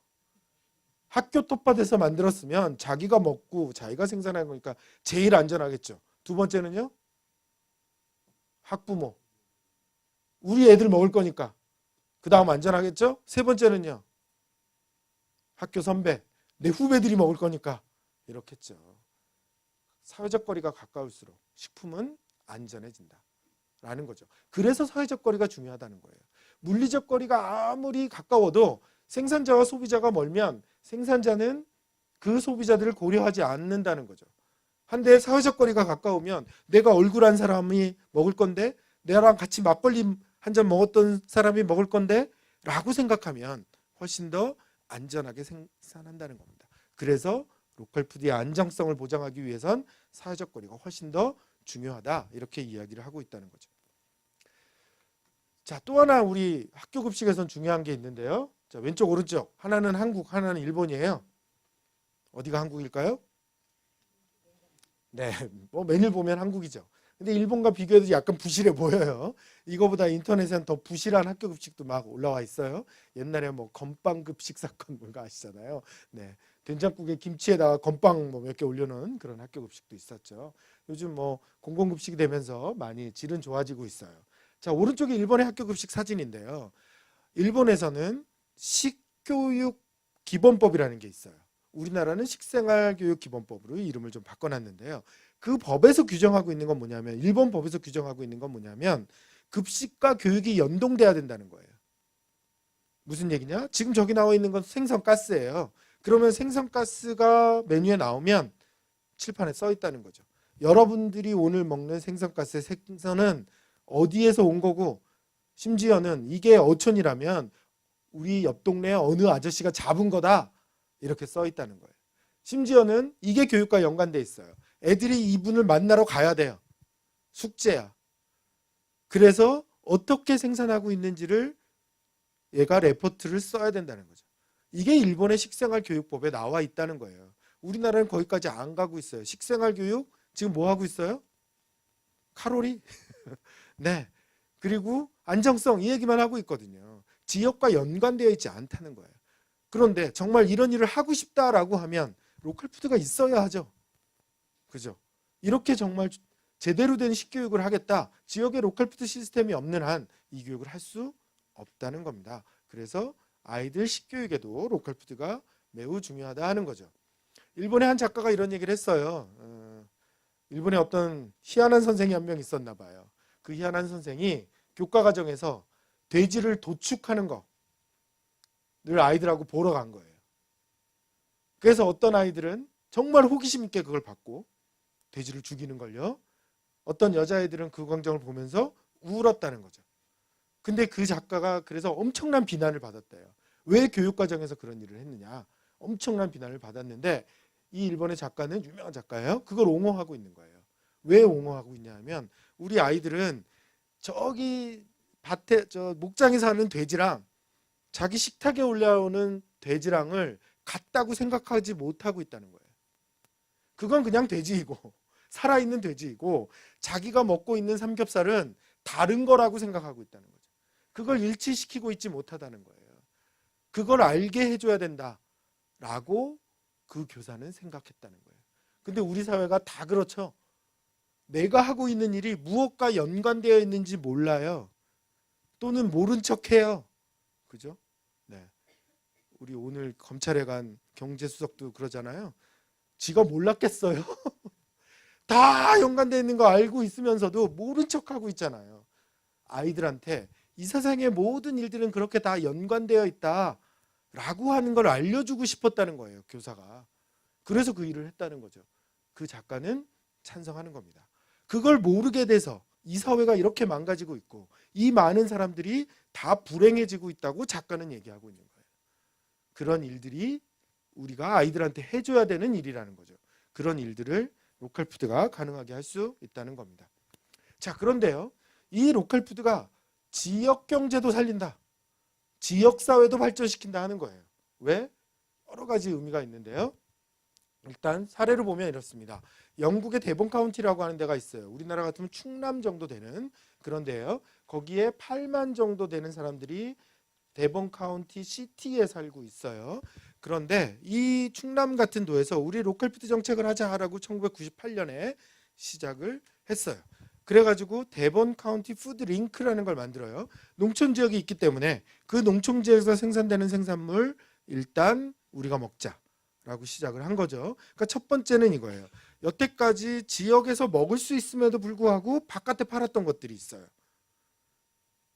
학교 텃밭에서 만들었으면 자기가 먹고 자기가 생산한 거니까 제일 안전하겠죠. 두 번째는요. 학부모. 우리 애들 먹을 거니까. 그 다음 안전하겠죠. 세 번째는요. 학교 선배. 내 후배들이 먹을 거니까. 이렇겠죠. 사회적 거리가 가까울수록 식품은 안전해진다 라는 거죠. 그래서 사회적 거리가 중요하다는 거예요. 물리적 거리가 아무리 가까워도 생산자와 소비자가 멀면 생산자는 그 소비자들을 고려하지 않는다는 거죠. 한데 사회적 거리가 가까우면 내가 얼굴 한 사람이 먹을 건데 나랑 같이 막걸리 한 잔 먹었던 사람이 먹을 건데 라고 생각하면 훨씬 더 안전하게 생산한다는 겁니다. 그래서 로컬푸드의 안정성을 보장하기 위해선 사회적 거리가 훨씬 더 중요하다 이렇게 이야기를 하고 있다는 거죠. 자, 또 하나 우리 학교 급식에선 중요한 게 있는데요. 자, 왼쪽 오른쪽 하나는 한국 하나는 일본이에요. 어디가 한국일까요? 네, 뭐 메뉴를 보면 한국이죠. 근데 일본과 비교해도 약간 부실해 보여요. 이거보다 인터넷에는 더 부실한 학교 급식도 막 올라와 있어요. 옛날에 뭐 건빵 급식 사건 뭔가 아시잖아요. 네, 된장국에 김치에다가 건빵 뭐 몇 개 올려놓은 그런 학교 급식도 있었죠. 요즘 뭐 공공급식이 되면서 많이 질은 좋아지고 있어요. 자, 오른쪽이 일본의 학교 급식 사진인데요. 일본에서는 식교육 기본법이라는 게 있어요. 우리나라는 식생활교육기본법으로 이름을 좀 바꿔놨는데요. 그 법에서 규정하고 있는 건 뭐냐면 일본 법에서 규정하고 있는 건 뭐냐면 급식과 교육이 연동돼야 된다는 거예요. 무슨 얘기냐? 지금 저기 나와 있는 건 생선가스예요. 그러면 생선가스가 메뉴에 나오면 칠판에 써 있다는 거죠. 여러분들이 오늘 먹는 생선가스의 생선은 어디에서 온 거고 심지어는 이게 어촌이라면 우리 옆 동네 어느 아저씨가 잡은 거다 이렇게 써 있다는 거예요. 심지어는 이게 교육과 연관돼 있어요. 애들이 이분을 만나러 가야 돼요. 숙제야. 그래서 어떻게 생산하고 있는지를 얘가 레포트를 써야 된다는 거죠. 이게 일본의 식생활 교육법에 나와 있다는 거예요. 우리나라는 거기까지 안 가고 있어요. 식생활 교육 지금 뭐 하고 있어요? 칼로리? 네. 그리고 안정성 이 얘기만 하고 있거든요. 지역과 연관되어 있지 않다는 거예요. 그런데 정말 이런 일을 하고 싶다라고 하면 로컬 푸드가 있어야 하죠. 그죠? 이렇게 정말 제대로 된 식교육을 하겠다. 지역에 로컬 푸드 시스템이 없는 한 이 교육을 할 수 없다는 겁니다. 그래서 아이들 식교육에도 로컬 푸드가 매우 중요하다 하는 거죠. 일본의 한 작가가 이런 얘기를 했어요. 일본에 어떤 희한한 선생이 한 명 있었나 봐요. 그 희한한 선생이 교과 과정에서 돼지를 도축하는 거를 아이들하고 보러 간 거예요. 그래서 어떤 아이들은 정말 호기심 있게 그걸 봤고 돼지를 죽이는 걸요. 어떤 여자애들은 그 광경을 보면서 울었다는 거죠. 근데 그 작가가 그래서 엄청난 비난을 받았대요. 왜 교육과정에서 그런 일을 했느냐. 엄청난 비난을 받았는데 이 일본의 작가는 유명한 작가예요. 그걸 옹호하고 있는 거예요. 왜 옹호하고 있냐 하면 우리 아이들은 저기 밭에 저 목장에 사는 돼지랑 자기 식탁에 올라오는 돼지랑을 같다고 생각하지 못하고 있다는 거예요. 그건 그냥 돼지이고 살아있는 돼지이고 자기가 먹고 있는 삼겹살은 다른 거라고 생각하고 있다는 거죠. 그걸 일치시키고 있지 못하다는 거예요. 그걸 알게 해줘야 된다라고 그 교사는 생각했다는 거예요. 근데 우리 사회가 다 그렇죠. 내가 하고 있는 일이 무엇과 연관되어 있는지 몰라요. 또는 모른 척해요. 그죠? 네. 우리 오늘 검찰에 간 경제수석도 그러잖아요. 지가 몰랐겠어요. 다 연관되어 있는 거 알고 있으면서도 모른 척하고 있잖아요. 아이들한테 이 세상의 모든 일들은 그렇게 다 연관되어 있다라고 하는 걸 알려주고 싶었다는 거예요. 교사가. 그래서 그 일을 했다는 거죠. 그 작가는 찬성하는 겁니다. 그걸 모르게 돼서 이 사회가 이렇게 망가지고 있고 이 많은 사람들이 다 불행해지고 있다고 작가는 얘기하고 있는 거예요. 그런 일들이 우리가 아이들한테 해줘야 되는 일이라는 거죠. 그런 일들을 로컬 푸드가 가능하게 할 수 있다는 겁니다. 자, 그런데요. 이 로컬 푸드가 지역 경제도 살린다. 지역 사회도 발전시킨다 하는 거예요. 왜? 여러 가지 의미가 있는데요. 일단 사례를 보면 이렇습니다. 영국의 데본 카운티라고 하는 데가 있어요. 우리나라 같으면 충남 정도 되는 그런 데예요. 거기에 8만 정도 되는 사람들이 데본 카운티 시티에 살고 있어요. 그런데 이 충남 같은 도에서 우리 로컬 푸드 정책을 하자라고 1998년에 시작을 했어요. 그래가지고 데본 카운티 푸드 링크라는 걸 만들어요. 농촌 지역이 있기 때문에 그 농촌 지역에서 생산되는 생산물 일단 우리가 먹자라고 시작을 한 거죠. 그러니까 첫 번째는 이거예요. 여태까지 지역에서 먹을 수 있음에도 불구하고 바깥에 팔았던 것들이 있어요.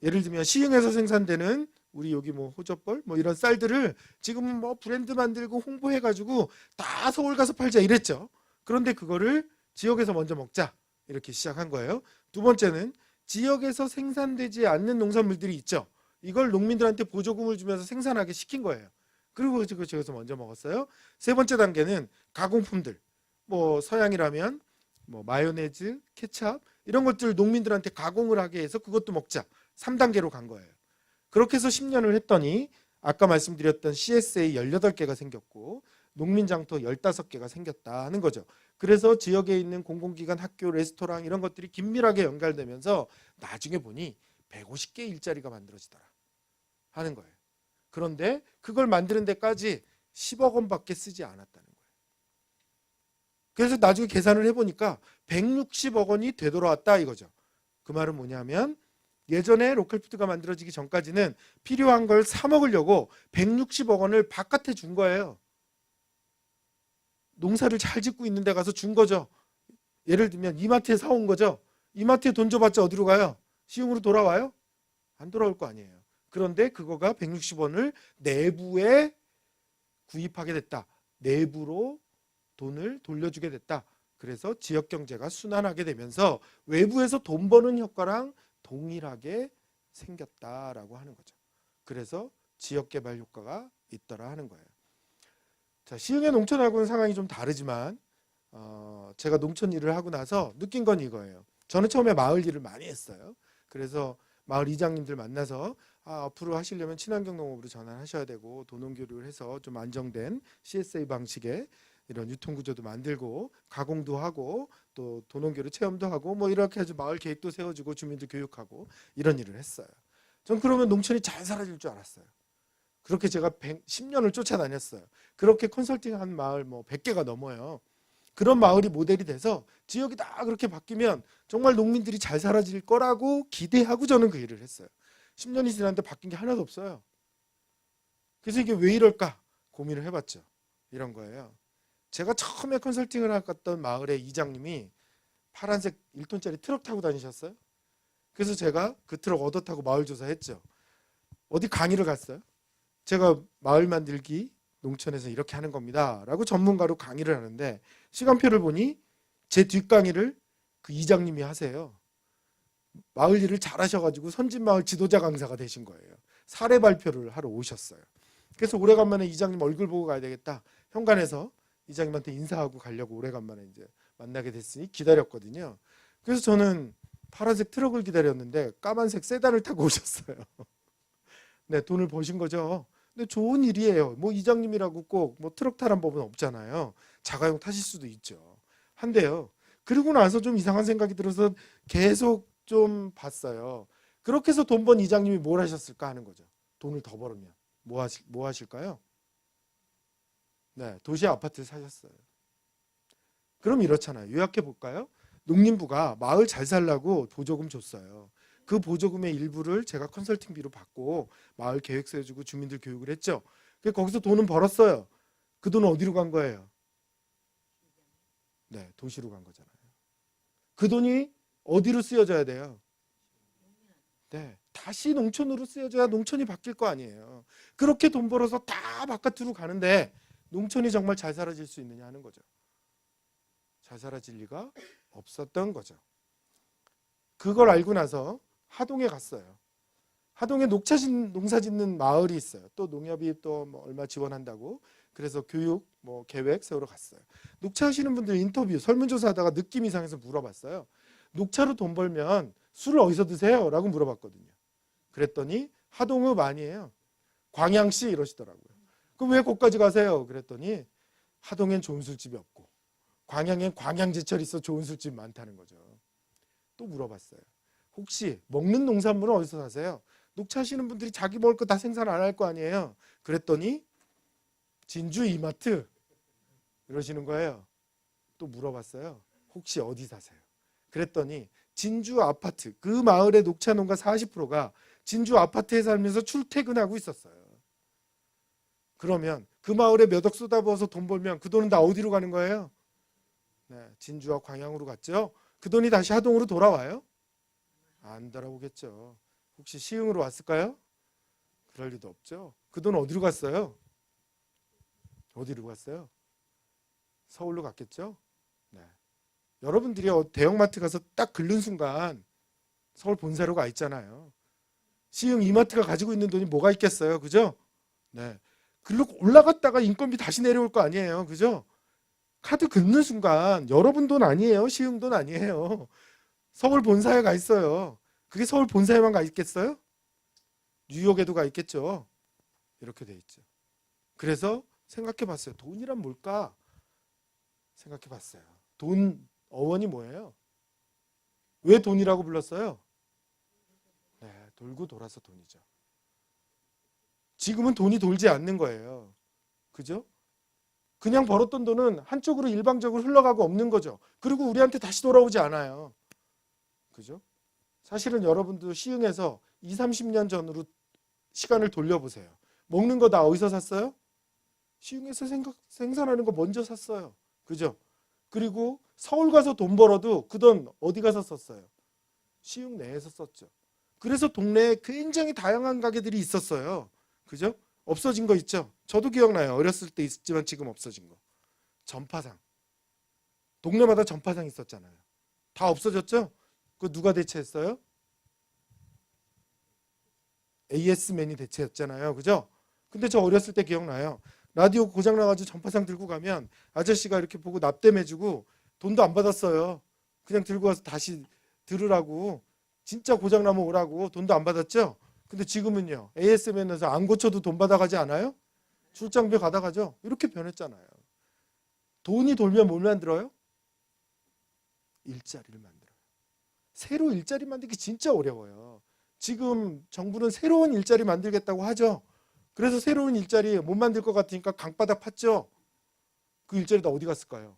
예를 들면 시흥에서 생산되는 우리 여기 뭐 호접벌 뭐 이런 쌀들을 지금 뭐 브랜드 만들고 홍보해가지고 다 서울 가서 팔자 이랬죠. 그런데 그거를 지역에서 먼저 먹자 이렇게 시작한 거예요. 두 번째는 지역에서 생산되지 않는 농산물들이 있죠. 이걸 농민들한테 보조금을 주면서 생산하게 시킨 거예요. 그리고 지역에서 먼저 먹었어요. 세 번째 단계는 가공품들. 뭐 서양이라면 뭐 마요네즈, 케찹 이런 것들 농민들한테 가공을 하게 해서 그것도 먹자. 3단계로 간 거예요. 그렇게 해서 10년을 했더니 아까 말씀드렸던 CSA 18개가 생겼고 농민장터 15개가 생겼다 하는 거죠. 그래서 지역에 있는 공공기관, 학교, 레스토랑 이런 것들이 긴밀하게 연결되면서 나중에 보니 150개 일자리가 만들어지더라 하는 거예요. 그런데 그걸 만드는 데까지 10억 원밖에 쓰지 않았다는 거예요. 그래서 나중에 계산을 해보니까 160억 원이 되돌아왔다 이거죠. 그 말은 뭐냐면 예전에 로컬푸드가 만들어지기 전까지는 필요한 걸 사 먹으려고 160억 원을 바깥에 준 거예요. 농사를 잘 짓고 있는 데 가서 준 거죠. 예를 들면 이마트에 사온 거죠. 이마트에 돈 줘봤자 어디로 가요? 시흥으로 돌아와요? 안 돌아올 거 아니에요. 그런데 그거가 160원을 내부에 구입하게 됐다. 내부로 돈을 돌려주게 됐다. 그래서 지역경제가 순환하게 되면서 외부에서 돈 버는 효과랑 동일하게 생겼다라고 하는 거죠. 그래서 지역개발 효과가 있더라 하는 거예요. 자, 시흥의 농촌하고는 상황이 좀 다르지만 제가 농촌 일을 하고 나서 느낀 건 이거예요. 저는 처음에 마을 일을 많이 했어요. 그래서 마을 이장님들 만나서 앞으로 하시려면 친환경 농업으로 전환하셔야 되고 도농교류를 해서 좀 안정된 CSA 방식의 이런 유통구조도 만들고 가공도 하고 또 도농교류 체험도 하고 뭐 이렇게 해서 마을 계획도 세워주고 주민들 교육하고 이런 일을 했어요. 전 그러면 농촌이 잘 사라질 줄 알았어요. 그렇게 제가 10년을 쫓아다녔어요. 그렇게 컨설팅한 마을 뭐 100개가 넘어요. 그런 마을이 모델이 돼서 지역이 다 그렇게 바뀌면 정말 농민들이 잘 살아질 거라고 기대하고 저는 그 일을 했어요. 10년이 지났는데 바뀐 게 하나도 없어요. 그래서 이게 왜 이럴까 고민을 해봤죠. 이런 거예요. 제가 처음에 컨설팅을 갔던 마을의 이장님이 파란색 1톤짜리 트럭 타고 다니셨어요. 그래서 제가 그 트럭 얻어 타고 마을 조사했죠. 어디 강의를 갔어요. 제가 마을 만들기 농촌에서 이렇게 하는 겁니다 라고 전문가로 강의를 하는데 시간표를 보니 제 뒷강의를 그 이장님이 하세요. 마을 일을 잘하셔가지고 선진마을 지도자 강사가 되신 거예요. 사례 발표를 하러 오셨어요. 그래서 오래간만에 이장님 얼굴 보고 가야 되겠다. 현관에서 이장님한테 인사하고 가려고 오래간만에 이제 만나게 됐으니 기다렸거든요. 그래서 저는 파란색 트럭을 기다렸는데 까만색 세단을 타고 오셨어요. 네, 돈을 버신 거죠. 근데 좋은 일이에요. 뭐 이장님이라고 꼭 뭐 트럭 타란 법은 없잖아요. 자가용 타실 수도 있죠. 한데요. 그리고 나서 좀 이상한 생각이 들어서 계속 좀 봤어요. 그렇게 해서 돈 번 이장님이 뭘 하셨을까 하는 거죠. 돈을 더 벌으면 뭐 하실까요? 네, 도시 아파트를 사셨어요. 그럼 이렇잖아요. 요약해 볼까요? 농림부가 마을 잘 살라고 보조금 줬어요. 그 보조금의 일부를 제가 컨설팅비로 받고 마을 계획서 해주고 주민들 교육을 했죠. 거기서 돈은 벌었어요. 그 돈은 어디로 간 거예요? 네, 도시로 간 거잖아요. 그 돈이 어디로 쓰여져야 돼요? 네, 다시 농촌으로 쓰여져야 농촌이 바뀔 거 아니에요. 그렇게 돈 벌어서 다 바깥으로 가는데 농촌이 정말 잘 살아질 수 있느냐 하는 거죠. 잘 살아질 리가 없었던 거죠. 그걸 알고 나서 하동에 갔어요. 하동에 농사 짓는 마을이 있어요. 또 농협이 또 뭐 얼마 지원한다고 그래서 교육 뭐 계획 세우러 갔어요. 녹차하시는 분들 인터뷰 설문조사하다가 느낌 이상해서 물어봤어요. 녹차로 돈 벌면 술을 어디서 드세요? 라고 물어봤거든요. 그랬더니 하동읍 아니에요. 광양시 이러시더라고요. 그럼 왜 거기까지 가세요? 그랬더니 하동엔 좋은 술집이 없고 광양엔 광양제철 있어 좋은 술집 많다는 거죠. 또 물어봤어요. 혹시 먹는 농산물은 어디서 사세요? 녹차 하시는 분들이 자기 먹을 거 다 생산 안 할 거 아니에요. 그랬더니 진주 이마트 이러시는 거예요. 또 물어봤어요. 혹시 어디 사세요? 그랬더니 진주 아파트, 그 마을의 녹차 농가 40%가 진주 아파트에 살면서 출퇴근하고 있었어요. 그러면 그 마을에 몇 억 쏟아부어서 돈 벌면 그 돈은 다 어디로 가는 거예요? 네, 진주와 광양으로 갔죠. 그 돈이 다시 하동으로 돌아와요? 안 돌아오겠죠. 혹시 시흥으로 왔을까요? 그럴 리도 없죠. 그 돈 어디로 갔어요? 어디로 갔어요? 서울로 갔겠죠. 네. 여러분들이 대형마트 가서 딱 긁는 순간 서울 본사로 가 있잖아요. 시흥 이마트가 가지고 있는 돈이 뭐가 있겠어요, 그죠? 네. 글로 올라갔다가 인건비 다시 내려올 거 아니에요, 그죠? 카드 긁는 순간 여러분 돈 아니에요, 시흥 돈 아니에요. 서울 본사에 가 있어요. 그게 서울 본사에만 가 있겠어요? 뉴욕에도 가 있겠죠. 이렇게 돼 있죠. 그래서 생각해 봤어요. 돈이란 뭘까? 생각해 봤어요. 돈 어원이 뭐예요? 왜 돈이라고 불렀어요? 네, 돌고 돌아서 돈이죠. 지금은 돈이 돌지 않는 거예요. 그죠? 그냥 벌었던 돈은 한쪽으로 일방적으로 흘러가고 없는 거죠. 그리고 우리한테 다시 돌아오지 않아요. 그죠? 사실은 여러분도 시흥에서 20, 30년 전으로 시간을 돌려보세요. 먹는 거 다 어디서 샀어요? 시흥에서 생산하는 거 먼저 샀어요. 그죠? 그리고 서울 가서 돈 벌어도 그 돈 어디 가서 썼어요? 시흥 내에서 썼죠. 그래서 동네에 굉장히 다양한 가게들이 있었어요. 그죠? 없어진 거 있죠? 저도 기억나요. 어렸을 때 있었지만 지금 없어진 거. 전파상. 동네마다 전파상 있었잖아요. 다 없어졌죠? 그거 누가 대체했어요? AS맨이 대체였잖아요. 그죠? 근데 저 어렸을 때 기억나요. 라디오 고장 나가지고 전파상 들고 가면 아저씨가 이렇게 보고 납땜해주고 돈도 안 받았어요. 그냥 들고 와서 다시 들으라고, 진짜 고장 나면 오라고, 돈도 안 받았죠. 근데 지금은요, AS맨에서 안 고쳐도 돈 받아가지 않아요? 출장비 받아가죠. 이렇게 변했잖아요. 돈이 돌면 뭘 만들어요? 일자리를 만들어요. 새로 일자리 만들기 진짜 어려워요. 지금 정부는 새로운 일자리 만들겠다고 하죠. 그래서 새로운 일자리 못 만들 것 같으니까 강바닥 팠죠. 그 일자리 다 어디 갔을까요?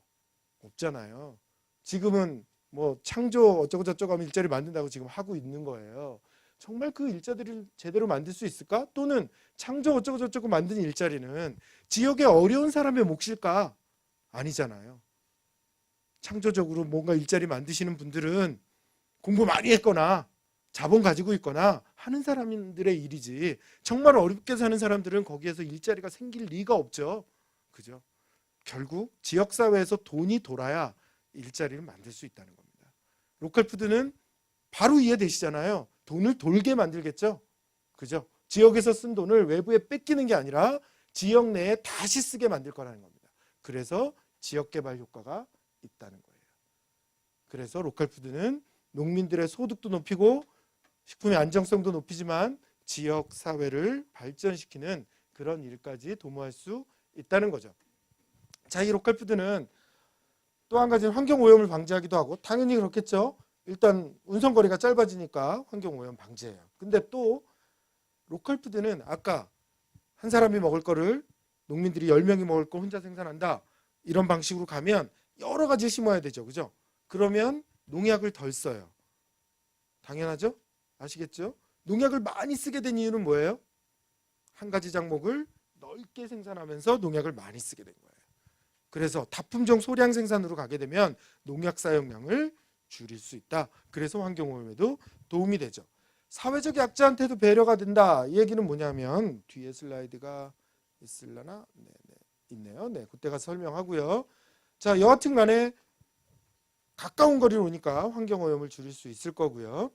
없잖아요. 지금은 뭐 창조 어쩌고 저쩌고 하면 일자리 만든다고 지금 하고 있는 거예요. 정말 그 일자리를 제대로 만들 수 있을까? 또는 창조 어쩌고 저쩌고 만든 일자리는 지역의 어려운 사람의 몫일까? 아니잖아요. 창조적으로 뭔가 일자리 만드시는 분들은 공부 많이 했거나 자본 가지고 있거나 하는 사람들의 일이지, 정말 어렵게 사는 사람들은 거기에서 일자리가 생길 리가 없죠. 그죠? 결국 지역사회에서 돈이 돌아야 일자리를 만들 수 있다는 겁니다. 로컬푸드는 바로 이해되시잖아요. 돈을 돌게 만들겠죠. 그죠? 지역에서 쓴 돈을 외부에 뺏기는 게 아니라 지역 내에 다시 쓰게 만들 거라는 겁니다. 그래서 지역개발 효과가 있다는 거예요. 그래서 로컬푸드는 농민들의 소득도 높이고 식품의 안정성도 높이지만 지역 사회를 발전시키는 그런 일까지 도모할 수 있다는 거죠. 자, 이 로컬푸드는 또 한 가지는 환경오염을 방지하기도 하고, 당연히 그렇겠죠. 일단 운송거리가 짧아지니까 환경오염 방지예요. 근데 또 로컬푸드는 아까 한 사람이 먹을 거를 농민들이 10명이 먹을 걸 혼자 생산한다, 이런 방식으로 가면 여러 가지 심어야 되죠. 그죠? 그러면 농약을 덜 써요. 당연하죠? 아시겠죠? 농약을 많이 쓰게 된 이유는 뭐예요? 한 가지 작목을 넓게 생산하면서 농약을 많이 쓰게 된 거예요. 그래서 다품종 소량 생산으로 가게 되면 농약 사용량을 줄일 수 있다. 그래서 환경오염에도 도움이 되죠. 사회적 약자한테도 배려가 된다. 이 얘기는 뭐냐면, 뒤에 슬라이드가 있을라나? 네, 있네요. 네, 그때 가서 설명하고요. 자, 여하튼 간에 가까운 거리로 오니까 환경오염을 줄일 수 있을 거고요.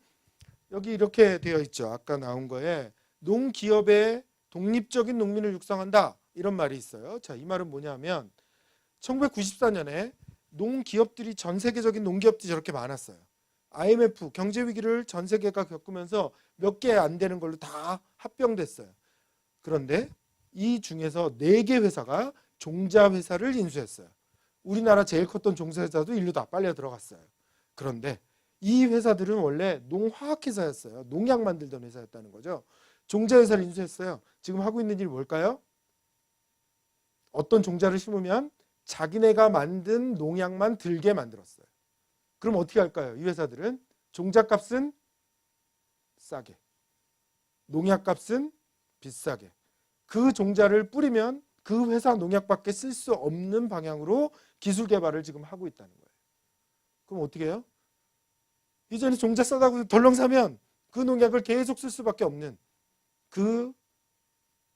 여기 이렇게 되어 있죠. 아까 나온 거에 농기업의 독립적인 농민을 육성한다, 이런 말이 있어요. 자, 이 말은 뭐냐면 1994년에 농기업들이, 전 세계적인 농기업들이 저렇게 많았어요. IMF 경제위기를 전 세계가 겪으면서 몇 개 안 되는 걸로 다 합병됐어요. 그런데 이 중에서 4개 회사가 종자회사를 인수했어요. 우리나라 제일 컸던 종자회사도 일로 다 빨려 들어갔어요. 그런데 이 회사들은 원래 농화학회사였어요. 농약 만들던 회사였다는 거죠. 종자회사를 인수했어요. 지금 하고 있는 일이 뭘까요? 어떤 종자를 심으면 자기네가 만든 농약만 들게 만들었어요. 그럼 어떻게 할까요? 이 회사들은 종자값은 싸게, 농약값은 비싸게, 그 종자를 뿌리면 그 회사 농약밖에 쓸 수 없는 방향으로 기술 개발을 지금 하고 있다는 거예요. 그럼 어떻게 해요? 이전에 종자 싸다고 덜렁 사면 그 농약을 계속 쓸 수밖에 없는, 그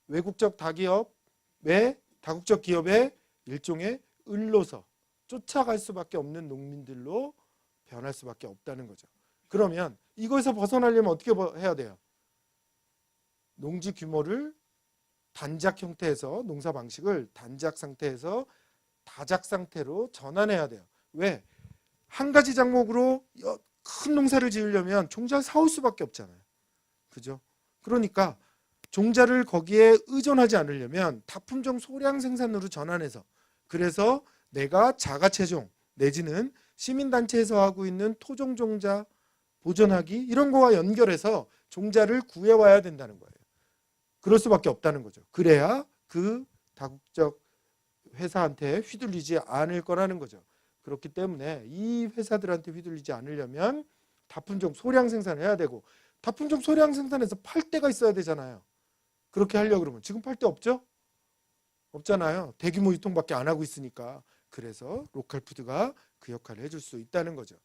외국적 다기업의, 다국적 기업의 일종의 을로서 쫓아갈 수밖에 없는 농민들로 변할 수밖에 없다는 거죠. 그러면 이거에서 벗어나려면 어떻게 해야 돼요? 농지 규모를 단작 형태에서, 농사 방식을 단작 상태에서 다작 상태로 전환해야 돼요. 왜? 한 가지 작목으로 큰 농사를 지으려면 종자를 사올 수밖에 없잖아요. 그죠? 그러니까 종자를 거기에 의존하지 않으려면 다품종 소량 생산으로 전환해서, 그래서 내가 자가체종 내지는 시민단체에서 하고 있는 토종종자 보존하기, 이런 거와 연결해서 종자를 구해와야 된다는 거예요. 그럴 수밖에 없다는 거죠. 그래야 그 다국적 회사한테 휘둘리지 않을 거라는 거죠. 그렇기 때문에 이 회사들한테 휘둘리지 않으려면 다품종 소량 생산을 해야 되고, 다품종 소량 생산해서 팔 데가 있어야 되잖아요. 그렇게 하려고 그러면 지금 팔 데 없죠? 없잖아요. 대규모 유통밖에 안 하고 있으니까. 그래서 로컬푸드가 그 역할을 해줄 수 있다는 거죠.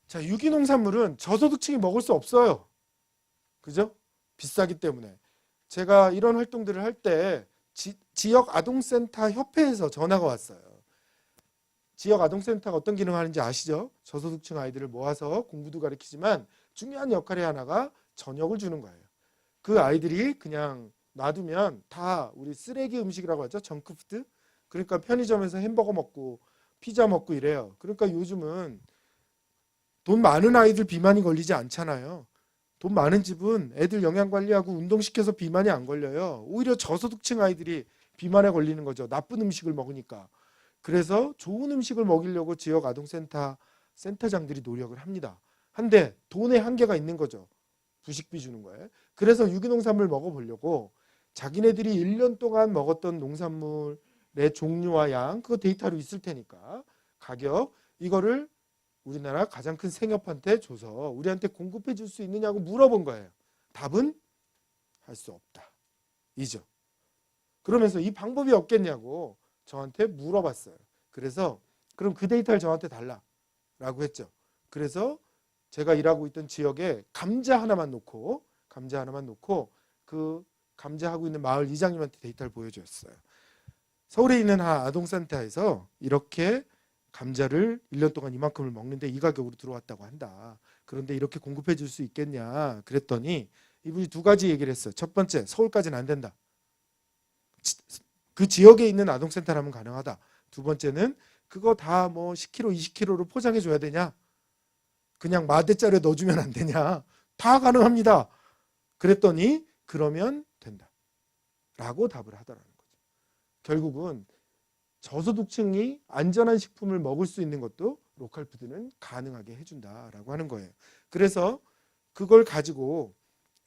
자, 유기농산물은 저소득층이 먹을 수 없어요. 그죠? 비싸기 때문에. 제가 이런 활동들을 할 때 지역 아동센터 협회에서 전화가 왔어요. 지역 아동센터가 어떤 기능을 하는지 아시죠? 저소득층 아이들을 모아서 공부도 가르치지만 중요한 역할의 하나가 저녁을 주는 거예요. 그 아이들이 그냥 놔두면 다 우리 쓰레기 음식이라고 하죠. 정크푸드. 그러니까 편의점에서 햄버거 먹고 피자 먹고 이래요. 그러니까 요즘은 돈 많은 아이들 비만이 걸리지 않잖아요. 돈 많은 집은 애들 영양 관리하고 운동시켜서 비만이 안 걸려요. 오히려 저소득층 아이들이 비만에 걸리는 거죠. 나쁜 음식을 먹으니까. 그래서 좋은 음식을 먹이려고 지역 아동센터 센터장들이 노력을 합니다. 한데 돈에 한계가 있는 거죠. 부식비 주는 거예요. 그래서 유기농산물 먹어보려고 자기네들이 1년 동안 먹었던 농산물의 종류와 양 그거 데이터로 있을 테니까 가격 이거를 우리나라 가장 큰 생협한테 줘서 우리한테 공급해 줄 수 있느냐고 물어본 거예요. 답은 할 수 없다. 이죠. 그러면서 이 방법이 없겠냐고 저한테 물어봤어요. 그래서 그럼 그 데이터를 저한테 달라라고 했죠. 그래서 제가 일하고 있던 지역에 감자 하나만 놓고 그 감자하고 있는 마을 이장님한테 데이터를 보여줬어요. 서울에 있는 한 아동센터에서 이렇게 감자를 1년 동안 이만큼을 먹는데 이 가격으로 들어왔다고 한다. 그런데 이렇게 공급해 줄 수 있겠냐 그랬더니 이분이 두 가지 얘기를 했어요. 첫 번째, 서울까지는 안 된다. 그 지역에 있는 아동센터라면 가능하다. 두 번째는 그거 다 뭐 10kg, 20kg로 포장해 줘야 되냐? 그냥 마대자루에 넣어주면 안 되냐? 다 가능합니다. 그랬더니 그러면 된다. 라고 답을 하더라는 거죠. 결국은 저소득층이 안전한 식품을 먹을 수 있는 것도 로컬푸드는 가능하게 해준다라고 하는 거예요. 그래서 그걸 가지고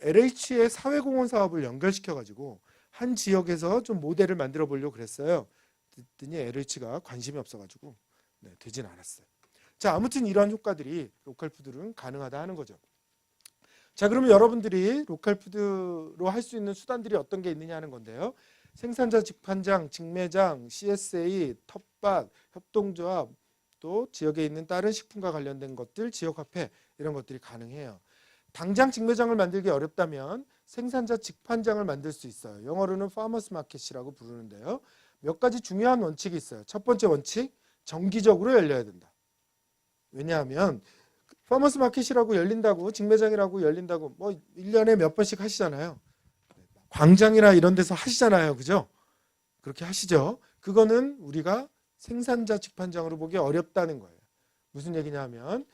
LH의 사회공헌 사업을 연결시켜가지고 한 지역에서 좀 모델을 만들어 보려고 그랬어요. 그랬더니 LH가 관심이 없어가지고 되진 않았어요. 자, 아무튼 이러한 효과들이 로컬푸드는 가능하다 하는 거죠. 자, 그러면 여러분들이 로컬푸드로 할 수 있는 수단들이 어떤 게 있느냐 하는 건데요. 생산자 직판장, 직매장, CSA, 텃밭, 협동조합, 또 지역에 있는 다른 식품과 관련된 것들, 지역화폐 이런 것들이 가능해요. 당장 직매장을 만들기 어렵다면 생산자 직판장을 만들 수 있어요. 영어로는 파머스 마켓이라고 부르는데요. 몇 가지 중요한 원칙이 있어요. 첫 번째 원칙, 정기적으로 열려야 된다. 왜냐하면 파머스 마켓이라고 열린다고 직매장이라고 열린다고 뭐 1년에 몇 번씩 하시잖아요. 광장이나 이런 데서 하시잖아요. 그죠? 그렇게 하시죠. 그거는 우리가 생산자 직판장으로 보기 어렵다는 거예요. 무슨 얘기냐 하면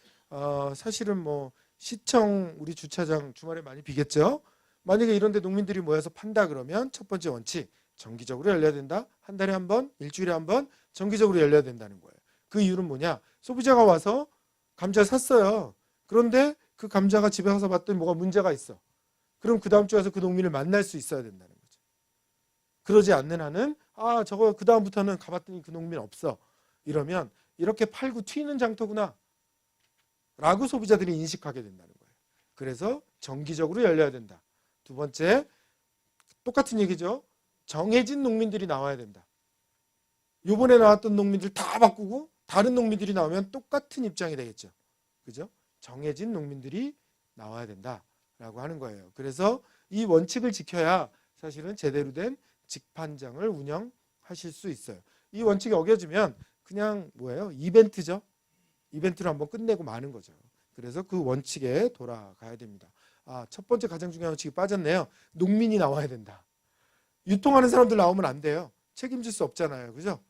사실은 뭐 시청 우리 주차장 주말에 많이 비겠죠. 만약에 이런 데 농민들이 모여서 판다 그러면 첫 번째 원칙 정기적으로 열려야 된다. 한 달에 한 번, 일주일에 한 번 정기적으로 열려야 된다는 거예요. 그 이유는 뭐냐? 소비자가 와서 감자 샀어요. 그런데 그 감자가 집에 가서 봤더니 뭐가 문제가 있어. 그럼 그 다음 주에 와서 그 농민을 만날 수 있어야 된다는 거죠. 그러지 않는 한은 저거 그 다음부터는 가봤더니 그 농민 없어. 이러면 이렇게 팔고 튀는 장터구나 라고 소비자들이 인식하게 된다는 거예요. 그래서 정기적으로 열려야 된다. 두 번째, 똑같은 얘기죠. 정해진 농민들이 나와야 된다. 요번에 나왔던 농민들 다 바꾸고 다른 농민들이 나오면 똑같은 입장이 되겠죠. 그죠? 정해진 농민들이 나와야 된다라고 하는 거예요. 그래서 이 원칙을 지켜야 사실은 제대로 된 직판장을 운영하실 수 있어요. 이 원칙이 어겨지면 그냥 뭐예요? 이벤트죠. 이벤트를 한번 끝내고 마는 거죠. 그래서 그 원칙에 돌아가야 됩니다. 첫 번째 가장 중요한 원칙이 빠졌네요. 농민이 나와야 된다. 유통하는 사람들 나오면 안 돼요. 책임질 수 없잖아요. 그죠?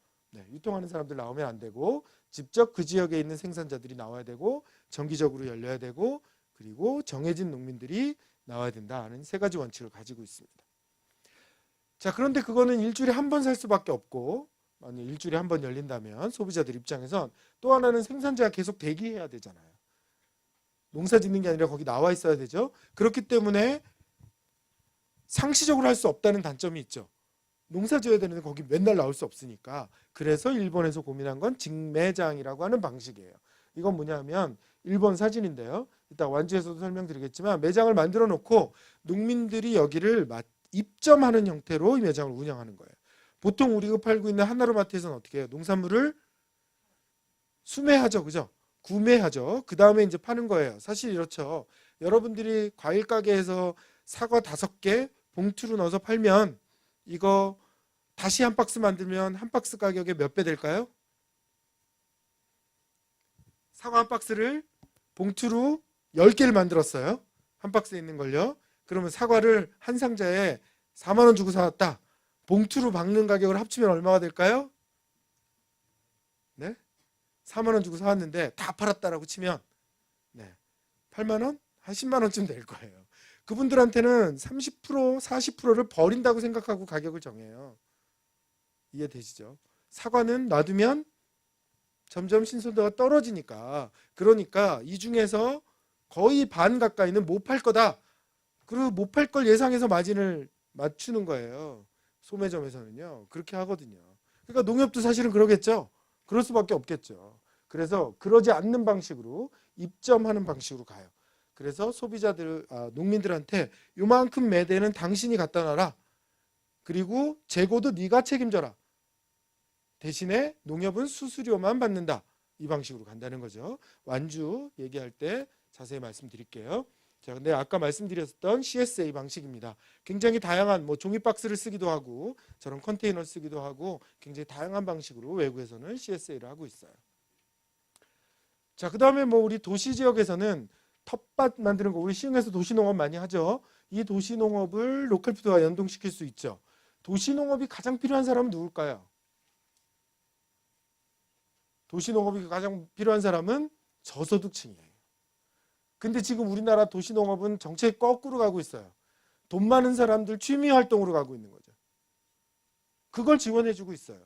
유통하는 사람들 나오면 안 되고 직접 그 지역에 있는 생산자들이 나와야 되고 정기적으로 열려야 되고 그리고 정해진 농민들이 나와야 된다는 세 가지 원칙을 가지고 있습니다. 자, 그런데 그거는 일주일에 한 번 살 수밖에 없고 만약 일주일에 한 번 열린다면 소비자들 입장에선 또 하나는 생산자가 계속 대기해야 되잖아요. 농사 짓는 게 아니라 거기 나와 있어야 되죠. 그렇기 때문에 상시적으로 할 수 없다는 단점이 있죠. 농사 지어야 되는데 거기 맨날 나올 수 없으니까. 그래서 일본에서 고민한 건 직매장이라고 하는 방식이에요. 이건 뭐냐면 일본 사진인데요. 이따 완주에서도 설명드리겠지만 매장을 만들어 놓고 농민들이 여기를 입점하는 형태로 이 매장을 운영하는 거예요. 보통 우리가 팔고 있는 하나로마트에서는 어떻게 해요? 농산물을 수매하죠. 그죠? 구매하죠. 그 다음에 이제 파는 거예요. 사실 이렇죠. 여러분들이 과일 가게에서 사과 5개 봉투로 넣어서 팔면 이거 다시 한 박스 만들면 한 박스 가격에 몇 배 될까요? 사과 한 박스를 봉투로 10개를 만들었어요. 한 박스에 있는 걸요. 그러면 사과를 한 상자에 4만 원 주고 사왔다. 봉투로 박는 가격을 합치면 얼마가 될까요? 네? 4만 원 주고 사왔는데 다 팔았다라고 치면 네. 8만 원? 한 10만 원쯤 될 거예요. 그분들한테는 30%, 40%를 버린다고 생각하고 가격을 정해요. 이해되시죠? 사과는 놔두면 점점 신선도가 떨어지니까, 그러니까 이 중에서 거의 반 가까이는 못 팔 거다. 그리고 못 팔 걸 예상해서 마진을 맞추는 거예요. 소매점에서는요. 그렇게 하거든요. 그러니까 농협도 사실은 그러겠죠. 그럴 수밖에 없겠죠. 그래서 그러지 않는 방식으로 입점하는 방식으로 가요. 그래서 소비자들, 농민들한테 요만큼 매대는 당신이 갖다 놔라. 그리고 재고도 네가 책임져라. 대신에 농협은 수수료만 받는다. 이 방식으로 간다는 거죠. 완주 얘기할 때 자세히 말씀드릴게요. 자, 근데 아까 말씀드렸던 CSA 방식입니다. 굉장히 다양한 종이 박스를 쓰기도 하고 저런 컨테이너를 쓰기도 하고 굉장히 다양한 방식으로 외국에서는 CSA를 하고 있어요. 자, 그다음에 우리 도시 지역에서는 텃밭 만드는 거, 우리 시흥에서 도시농업 많이 하죠. 이 도시농업을 로컬푸드와 연동시킬 수 있죠. 도시농업이 가장 필요한 사람은 누굴까요? 도시농업이 가장 필요한 사람은 저소득층이에요. 근데 지금 우리나라 도시농업은 정책이 거꾸로 가고 있어요. 돈 많은 사람들 취미활동으로 가고 있는 거죠. 그걸 지원해주고 있어요.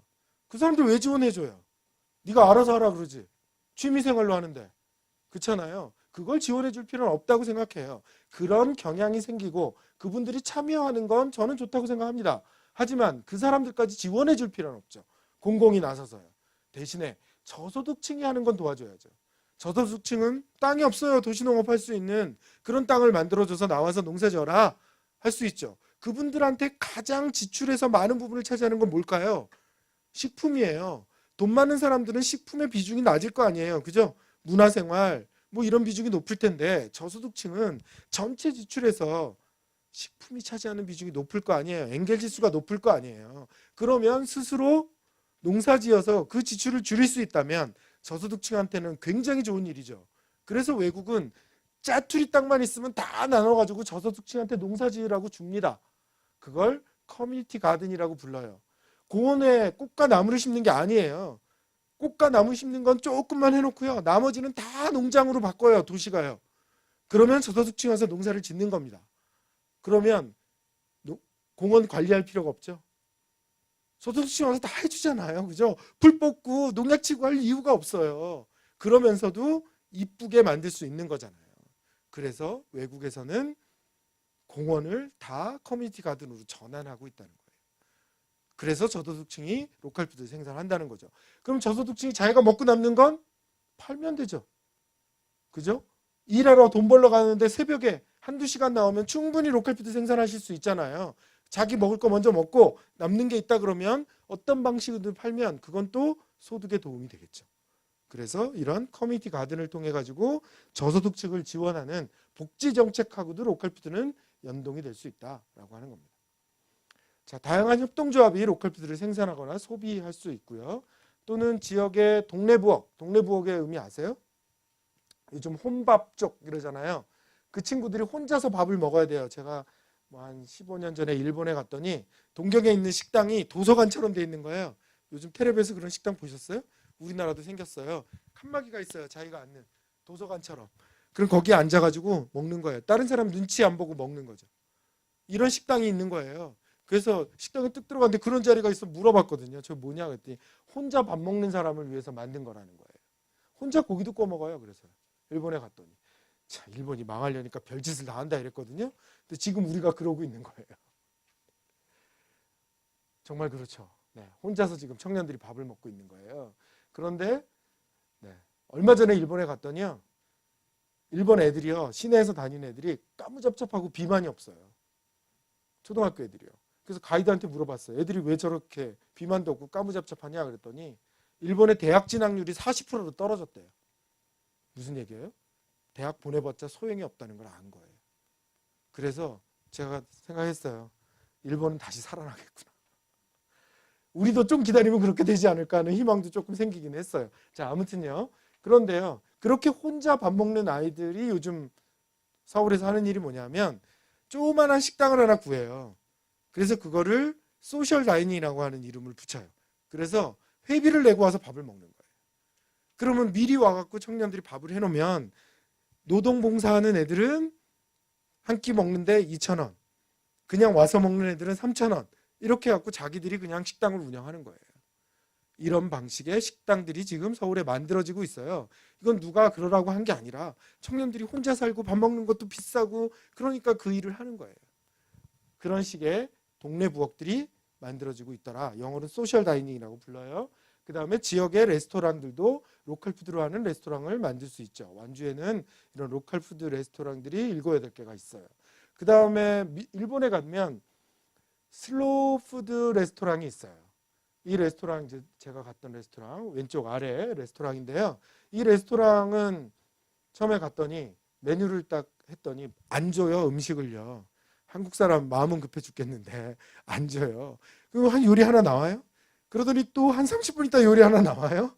그 사람들 왜 지원해줘요? 네가 알아서 하라 그러지. 취미생활로 하는데. 그렇잖아요. 그걸 지원해줄 필요는 없다고 생각해요. 그런 경향이 생기고 그분들이 참여하는 건 저는 좋다고 생각합니다. 하지만 그 사람들까지 지원해줄 필요는 없죠. 공공이 나서서요. 대신에 저소득층이 하는 건 도와줘야죠. 저소득층은 땅이 없어요. 도시농업 할 수 있는 그런 땅을 만들어줘서 나와서 농사지어라 할 수 있죠. 그분들한테 가장 지출에서 많은 부분을 차지하는 건 뭘까요? 식품이에요. 돈 많은 사람들은 식품의 비중이 낮을 거 아니에요. 그죠? 문화생활 이런 비중이 높을 텐데 저소득층은 전체 지출에서 식품이 차지하는 비중이 높을 거 아니에요. 엔겔지수가 높을 거 아니에요. 그러면 스스로 농사지어서 그 지출을 줄일 수 있다면 저소득층한테는 굉장히 좋은 일이죠. 그래서 외국은 짜투리 땅만 있으면 다 나눠가지고 저소득층한테 농사지으라고 줍니다. 그걸 커뮤니티 가든이라고 불러요. 공원에 꽃과 나무를 심는 게 아니에요. 꽃과 나무 심는 건 조금만 해놓고요. 나머지는 다 농장으로 바꿔요. 도시가요. 그러면 저소득층 와서 농사를 짓는 겁니다. 그러면 공원 관리할 필요가 없죠. 소득층 와서 다 해주잖아요. 그죠? 풀 뽑고 농약 치고 할 이유가 없어요. 그러면서도 이쁘게 만들 수 있는 거잖아요. 그래서 외국에서는 공원을 다 커뮤니티 가든으로 전환하고 있다는 거예요. 그래서 저소득층이 로컬푸드 생산한다는 거죠. 그럼 저소득층이 자기가 먹고 남는 건 팔면 되죠. 그죠? 일하러 돈 벌러 가는데 새벽에 한두 시간 나오면 충분히 로컬푸드 생산하실 수 있잖아요. 자기 먹을 거 먼저 먹고 남는 게 있다 그러면 어떤 방식으로 팔면 그건 또 소득에 도움이 되겠죠. 그래서 이런 커뮤니티 가든을 통해 가지고 저소득층을 지원하는 복지 정책하고도 로컬푸드는 연동이 될 수 있다라고 하는 겁니다. 자, 다양한 협동조합이 로컬푸드를 생산하거나 소비할 수 있고요. 또는 지역의 동네부엌, 동네부엌의 의미 아세요? 요즘 혼밥족 이러잖아요. 그 친구들이 혼자서 밥을 먹어야 돼요. 제가 한 15년 전에 일본에 갔더니 동경에 있는 식당이 도서관처럼 돼 있는 거예요. 요즘 텔레비에서 그런 식당 보셨어요? 우리나라도 생겼어요. 칸막이가 있어요. 자기가 앉는 도서관처럼. 그럼 거기에 앉아가지고 먹는 거예요. 다른 사람 눈치 안 보고 먹는 거죠. 이런 식당이 있는 거예요. 그래서 식당에 뚝 들어갔는데 그런 자리가 있어 물어봤거든요. 저 뭐냐 그랬더니 혼자 밥 먹는 사람을 위해서 만든 거라는 거예요. 혼자 고기도 구워 먹어요. 그래서 일본에 갔더니 자, 일본이 망하려니까 별짓을 다 한다 이랬거든요. 근데 지금 우리가 그러고 있는 거예요. 정말 그렇죠. 네, 혼자서 지금 청년들이 밥을 먹고 있는 거예요. 그런데 얼마 전에 일본에 갔더니요. 일본 애들이요. 시내에서 다니는 애들이 까무잡잡하고 비만이 없어요. 초등학교 애들이요. 그래서 가이드한테 물어봤어요. 애들이 왜 저렇게 비만도 없고 까무잡잡하냐 그랬더니 일본의 대학 진학률이 40%로 떨어졌대요. 무슨 얘기예요? 대학 보내봤자 소용이 없다는 걸 안 거예요. 그래서 제가 생각했어요. 일본은 다시 살아나겠구나. 우리도 좀 기다리면 그렇게 되지 않을까 하는 희망도 조금 생기긴 했어요. 자, 아무튼요. 그런데요. 그렇게 혼자 밥 먹는 아이들이 요즘 서울에서 하는 일이 뭐냐면 조그만한 식당을 하나 구해요. 그래서 그거를 소셜 다이닝이라고 하는 이름을 붙여요. 그래서 회비를 내고 와서 밥을 먹는 거예요. 그러면 미리 와갖고 청년들이 밥을 해놓으면 노동봉사하는 애들은 한 끼 먹는데 2,000원, 그냥 와서 먹는 애들은 3,000원, 이렇게 해갖고 자기들이 그냥 식당을 운영하는 거예요. 이런 방식의 식당들이 지금 서울에 만들어지고 있어요. 이건 누가 그러라고 한 게 아니라 청년들이 혼자 살고 밥 먹는 것도 비싸고 그러니까 그 일을 하는 거예요. 그런 식의 동네 부엌들이 만들어지고 있더라. 영어로는 소셜 다이닝이라고 불러요. 그 다음에 지역의 레스토랑들도 로컬 푸드로 하는 레스토랑을 만들 수 있죠. 완주에는 이런 로컬 푸드 레스토랑들이 7, 8개가 있어요. 그 다음에 일본에 가면 슬로우 푸드 레스토랑이 있어요. 이 레스토랑, 제가 갔던 레스토랑 왼쪽 아래 레스토랑인데요. 이 레스토랑은 처음에 갔더니 메뉴를 딱 했더니 안 줘요, 음식을요. 한국 사람 마음은 급해 죽겠는데 안 줘요. 그리고 한 요리 하나 나와요. 그러더니 또 한 30분 있다 요리 하나 나와요.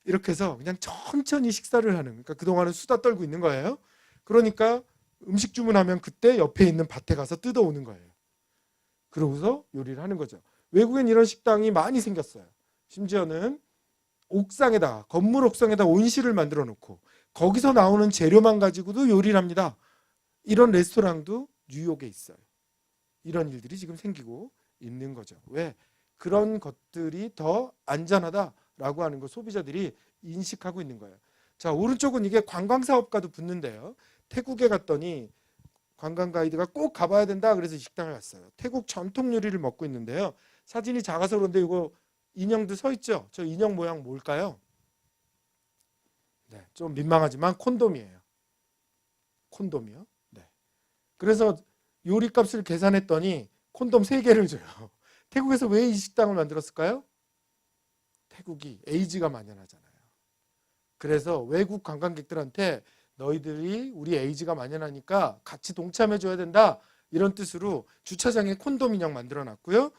이렇게 해서 그냥 천천히 식사를 하는, 그러니까 그동안은 수다 떨고 있는 거예요. 그러니까 음식 주문하면 그때 옆에 있는 밭에 가서 뜯어오는 거예요. 그러고서 요리를 하는 거죠. 외국엔 이런 식당이 많이 생겼어요. 심지어는 옥상에다, 건물 옥상에다 온실을 만들어 놓고 거기서 나오는 재료만 가지고도 요리를 합니다. 이런 레스토랑도 뉴욕에 있어요. 이런 일들이 지금 생기고 있는 거죠. 왜? 그런 것들이 더 안전하다라고 하는 거 소비자들이 인식하고 있는 거예요. 자, 오른쪽은 이게 관광사업가도 붙는데요. 태국에 갔더니 관광 가이드가 꼭 가봐야 된다 그래서 이 식당을 갔어요. 태국 전통 요리를 먹고 있는데요. 사진이 작아서 그런데 이거 인형도 서 있죠. 저 인형 모양 뭘까요? 네, 좀 민망하지만 콘돔이에요. 콘돔이요. 네. 그래서 요리값을 계산했더니 콘돔 3개를 줘요. 태국에서 왜 이 식당을 만들었을까요? 태국이 에이즈가 만연하잖아요. 그래서 외국 관광객들한테 너희들이 우리 에이즈가 만연하니까 같이 동참해줘야 된다, 이런 뜻으로 주차장에 콘돔 인형 만들어 놨고요.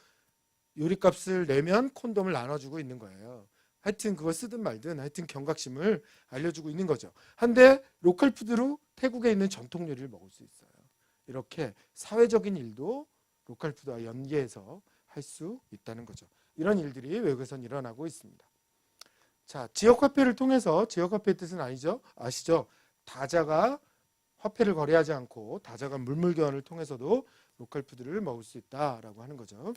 요리값을 내면 콘돔을 나눠주고 있는 거예요. 하여튼 그걸 쓰든 말든 하여튼 경각심을 알려주고 있는 거죠. 한데 로컬 푸드로 태국에 있는 전통 요리를 먹을 수 있어요. 이렇게 사회적인 일도 로컬 푸드와 연계해서 할 수 있다는 거죠. 이런 일들이 외국에선 일어나고 있습니다. 자, 지역 화폐를 통해서, 지역 화폐의 뜻은 아시죠? 다자가 화폐를 거래하지 않고 다자가 물물교환을 통해서도 로컬 푸드를 먹을 수 있다라고 하는 거죠.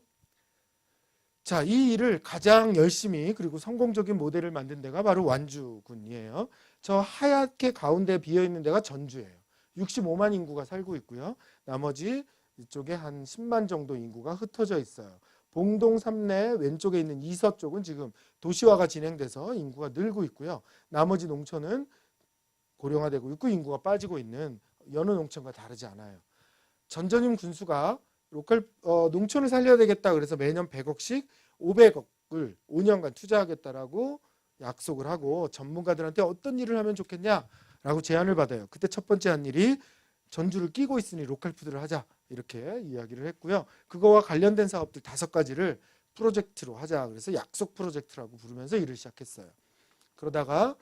자, 이 일을 가장 열심히 그리고 성공적인 모델을 만든 데가 바로 완주군이에요. 저 하얗게 가운데 비어있는 데가 전주예요. 65만 인구가 살고 있고요. 나머지 이쪽에 한 10만 정도 인구가 흩어져 있어요. 봉동 삼내 왼쪽에 있는 이서 쪽은 지금 도시화가 진행돼서 인구가 늘고 있고요. 나머지 농촌은 고령화되고 있고 인구가 빠지고 있는 여느 농촌과 다르지 않아요. 전전임 군수가 로컬 농촌을 살려야 되겠다 그래서 매년 100억씩 500억을 5년간 투자하겠다라고 약속을 하고 전문가들한테 어떤 일을 하면 좋겠냐라고 제안을 받아요. 그때 첫 번째 한 일이 전주를 끼고 있으니 로컬 푸드를 하자, 이렇게 이야기를 했고요. 그거와 관련된 사업들 5가지를 프로젝트로 하자 그래서 약속 프로젝트라고 부르면서 일을 시작했어요. 그러다가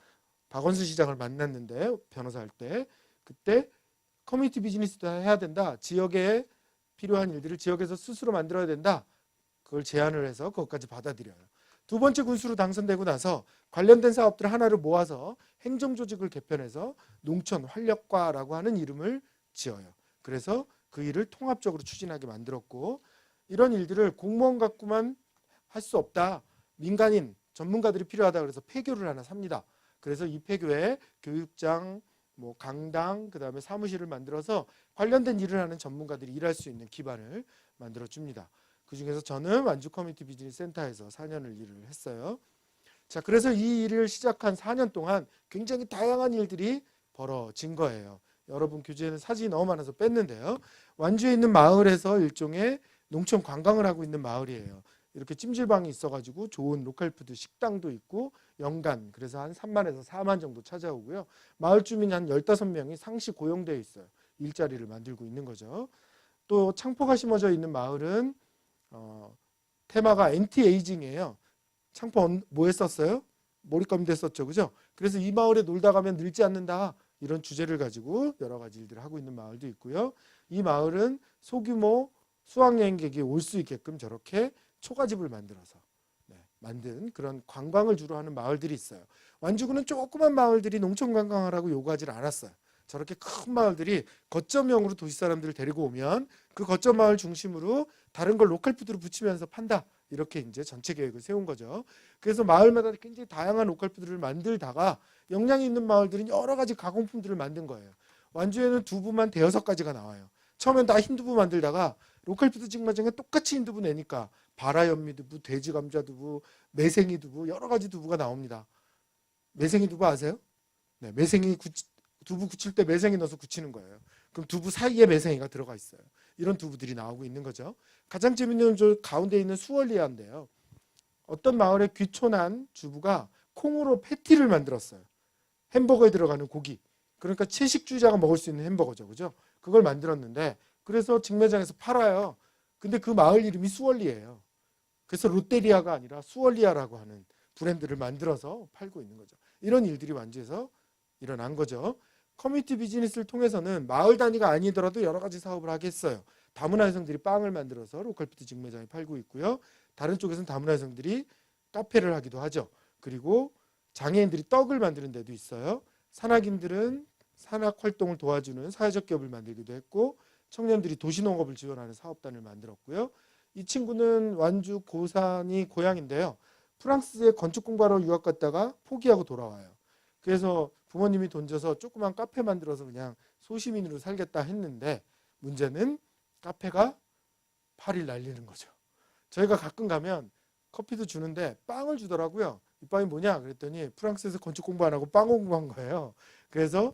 박원순 시장을 만났는데 변호사 할 때 그때 커뮤니티 비즈니스도 해야 된다. 지역에 필요한 일들을 지역에서 스스로 만들어야 된다. 그걸 제안을 해서 그것까지 받아들여요. 두 번째 군수로 당선되고 나서 관련된 사업들 하나를 모아서 행정조직을 개편해서 농촌 활력과라고 하는 이름을 지어요. 그래서 그 일을 통합적으로 추진하게 만들었고, 이런 일들을 공무원 갖고만 할 수 없다. 민간인 전문가들이 필요하다 그래서 폐교를 하나 삽니다. 그래서 이 폐교에 교육장, 강당, 그다음에 사무실을 만들어서 관련된 일을 하는 전문가들이 일할 수 있는 기반을 만들어 줍니다. 그중에서 저는 완주 커뮤니티 비즈니스 센터에서 4년을 일을 했어요. 자, 그래서 이 일을 시작한 4년 동안 굉장히 다양한 일들이 벌어진 거예요. 여러분 교재에는 사진이 너무 많아서 뺐는데요. 완주에 있는 마을에서 일종의 농촌 관광을 하고 있는 마을이에요. 이렇게 찜질방이 있어가지고 좋은 로컬푸드 식당도 있고 연간 그래서 한 3만에서 4만 정도 찾아오고요. 마을 주민이 한 15명이 상시 고용되어 있어요. 일자리를 만들고 있는 거죠. 또 창포가 심어져 있는 마을은 테마가 엔티에이징이에요. 창포 뭐 했었어요? 몰입감도 했었죠, 그죠? 그래서 이 마을에 놀다 가면 늙지 않는다, 이런 주제를 가지고 여러 가지 일들을 하고 있는 마을도 있고요. 이 마을은 소규모 수학여행객이 올 수 있게끔 저렇게 초가집을 만들어서 만든 그런 관광을 주로 하는 마을들이 있어요. 완주군은 조그만 마을들이 농촌 관광하라고 요구하지 않았어요. 저렇게 큰 마을들이 거점형으로 도시 사람들을 데리고 오면 그 거점 마을 중심으로 다른 걸 로컬 푸드로 붙이면서 판다. 이렇게 이제 전체 계획을 세운 거죠. 그래서 마을마다 굉장히 다양한 로컬 푸드를 만들다가 역량이 있는 마을들은 여러 가지 가공품들을 만든 거예요. 완주에는 두부만 5-6가지가 나와요. 처음엔 다 흰두부 만들다가 로컬 푸드 직마장에 똑같이 흰두부 내니까 바라현미두부, 돼지감자두부, 매생이두부 여러 가지 두부가 나옵니다. 매생이두부 아세요? 네, 두부 굳힐 때 매생이 넣어서 굳히는 거예요. 그럼 두부 사이에 매생이가 들어가 있어요. 이런 두부들이 나오고 있는 거죠. 가장 재밌는 저 가운데 있는 수월리아인데요. 어떤 마을의 귀촌한 주부가 콩으로 패티를 만들었어요. 햄버거에 들어가는 고기. 그러니까 채식주의자가 먹을 수 있는 햄버거죠. 그죠? 그걸 만들었는데 그래서 직매장에서 팔아요. 근데 그 마을 이름이 수월리예요. 그래서 롯데리아가 아니라 수월리아라고 하는 브랜드를 만들어서 팔고 있는 거죠. 이런 일들이 완주에서 일어난 거죠. 커뮤니티 비즈니스를 통해서는 마을 단위가 아니더라도 여러 가지 사업을 하겠어요. 다문화 여성들이 빵을 만들어서 로컬푸드 직매장에 팔고 있고요. 다른 쪽에서는 다문화 여성들이 카페를 하기도 하죠. 그리고 장애인들이 떡을 만드는 데도 있어요. 산악인들은 산악 활동을 도와주는 사회적 기업을 만들기도 했고 청년들이 도시농업을 지원하는 사업단을 만들었고요. 이 친구는 완주 고산이 고향인데요. 프랑스에 건축 공부하러 유학 갔다가 포기하고 돌아와요. 그래서 부모님이 돈 줘서 조그만 카페 만들어서 그냥 소시민으로 살겠다 했는데 문제는 카페가 팔이 날리는 거죠. 저희가 가끔 가면 커피도 주는데 빵을 주더라고요. 이 빵이 뭐냐 그랬더니 프랑스에서 건축 공부 안 하고 빵 공부한 거예요. 그래서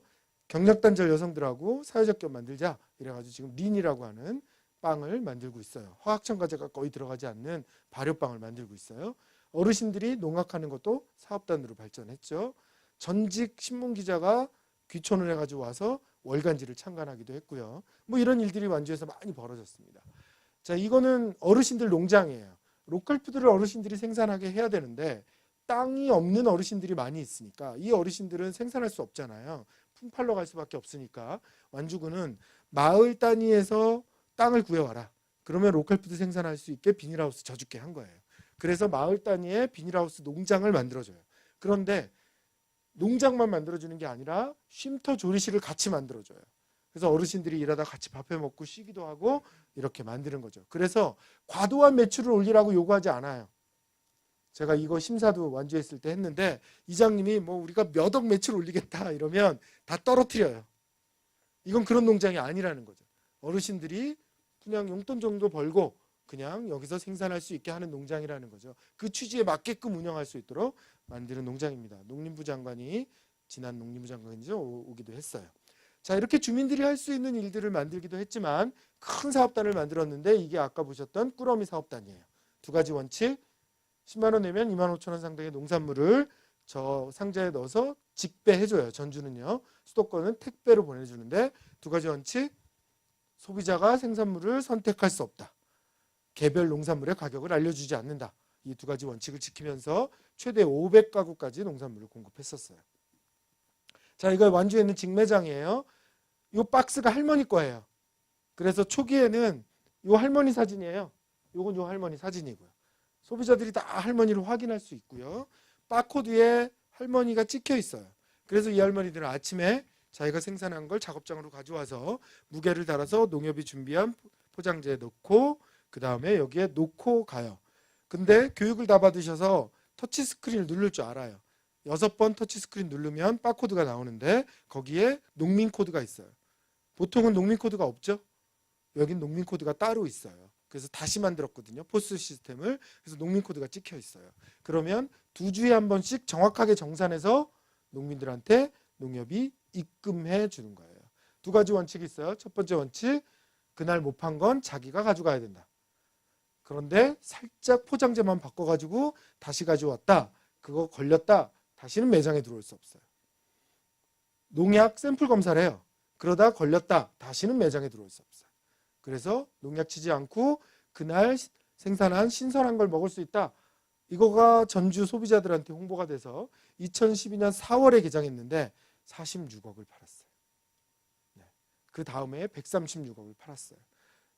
경력단절 여성들하고 사회적 기업 만들자 이래가지고 지금 린이라고 하는 빵을 만들고 있어요. 화학첨가제가 거의 들어가지 않는 발효빵을 만들고 있어요. 어르신들이 농악하는 것도 사업단으로 발전했죠. 전직 신문기자가 귀촌을 해가지고 와서 월간지를 창간하기도 했고요. 뭐 이런 일들이 완주에서 많이 벌어졌습니다. 자, 이거는 어르신들 농장이에요. 로컬푸드를 어르신들이 생산하게 해야 되는데 땅이 없는 어르신들이 많이 있으니까 이 어르신들은 생산할 수 없잖아요. 품팔러 갈 수밖에 없으니까 완주군은 마을 단위에서 땅을 구해와라. 그러면 로컬푸드 생산할 수 있게 비닐하우스 져줄게 한 거예요. 그래서 마을 단위의 비닐하우스 농장을 만들어줘요. 그런데 농장만 만들어주는 게 아니라 쉼터 조리실을 같이 만들어줘요. 그래서 어르신들이 일하다 같이 밥해 먹고 쉬기도 하고 이렇게 만드는 거죠. 그래서 과도한 매출을 올리라고 요구하지 않아요. 제가 이거 심사도 완주했을 때 했는데 이장님이 뭐 우리가 몇 억 매출 올리겠다 이러면 다 떨어뜨려요. 이건 그런 농장이 아니라는 거죠. 어르신들이 그냥 용돈 정도 벌고 그냥 여기서 생산할 수 있게 하는 농장이라는 거죠. 그 취지에 맞게끔 운영할 수 있도록 만드는 농장입니다. 농림부 장관이 지난 농림부 장관이죠. 오기도 했어요. 자, 이렇게 주민들이 할 수 있는 일들을 만들기도 했지만 큰 사업단을 만들었는데 이게 아까 보셨던 꾸러미 사업단이에요. 2가지 원칙. 10만 원 내면 2만 5천 원 상당의 농산물을 저 상자에 넣어서 직배해줘요. 전주는요. 수도권은 택배로 보내주는데 2가지 원칙. 소비자가 생산물을 선택할 수 없다. 개별 농산물의 가격을 알려주지 않는다. 이 2가지 원칙을 지키면서 최대 500가구까지 농산물을 공급했었어요. 자, 이거 완주에 있는 직매장이에요. 이 박스가 할머니 거예요. 그래서 초기에는 이 할머니 사진이에요. 이건 이 할머니 사진이고요. 소비자들이 다 할머니를 확인할 수 있고요. 바코드에 할머니가 찍혀 있어요. 그래서 이 할머니들은 아침에 자기가 생산한 걸 작업장으로 가져와서 무게를 달아서 농협이 준비한 포장재에 넣고 그 다음에 여기에 놓고 가요. 근데 교육을 다 받으셔서 터치스크린을 누를 줄 알아요. 6번 터치스크린 누르면 바코드가 나오는데 거기에 농민 코드가 있어요. 보통은 농민 코드가 없죠. 여긴 농민 코드가 따로 있어요. 그래서 다시 만들었거든요. 포스 시스템을. 그래서 농민 코드가 찍혀 있어요. 그러면 2주에 한 번씩 정확하게 정산해서 농민들한테 농협이 입금해 주는 거예요. 2가지 원칙이 있어요. 첫 번째 원칙, 그날 못 판 건 자기가 가져가야 된다. 그런데 살짝 포장재만 바꿔가지고 다시 가져왔다. 그거 걸렸다. 다시는 매장에 들어올 수 없어요. 농약 샘플 검사를 해요. 그러다 걸렸다. 다시는 매장에 들어올 수 없어요. 그래서 농약 치지 않고 그날 생산한 신선한 걸 먹을 수 있다. 이거가 전주 소비자들한테 홍보가 돼서 2012년 4월에 개장했는데 46억을 팔았어요. 네. 그 다음에 136억을 팔았어요.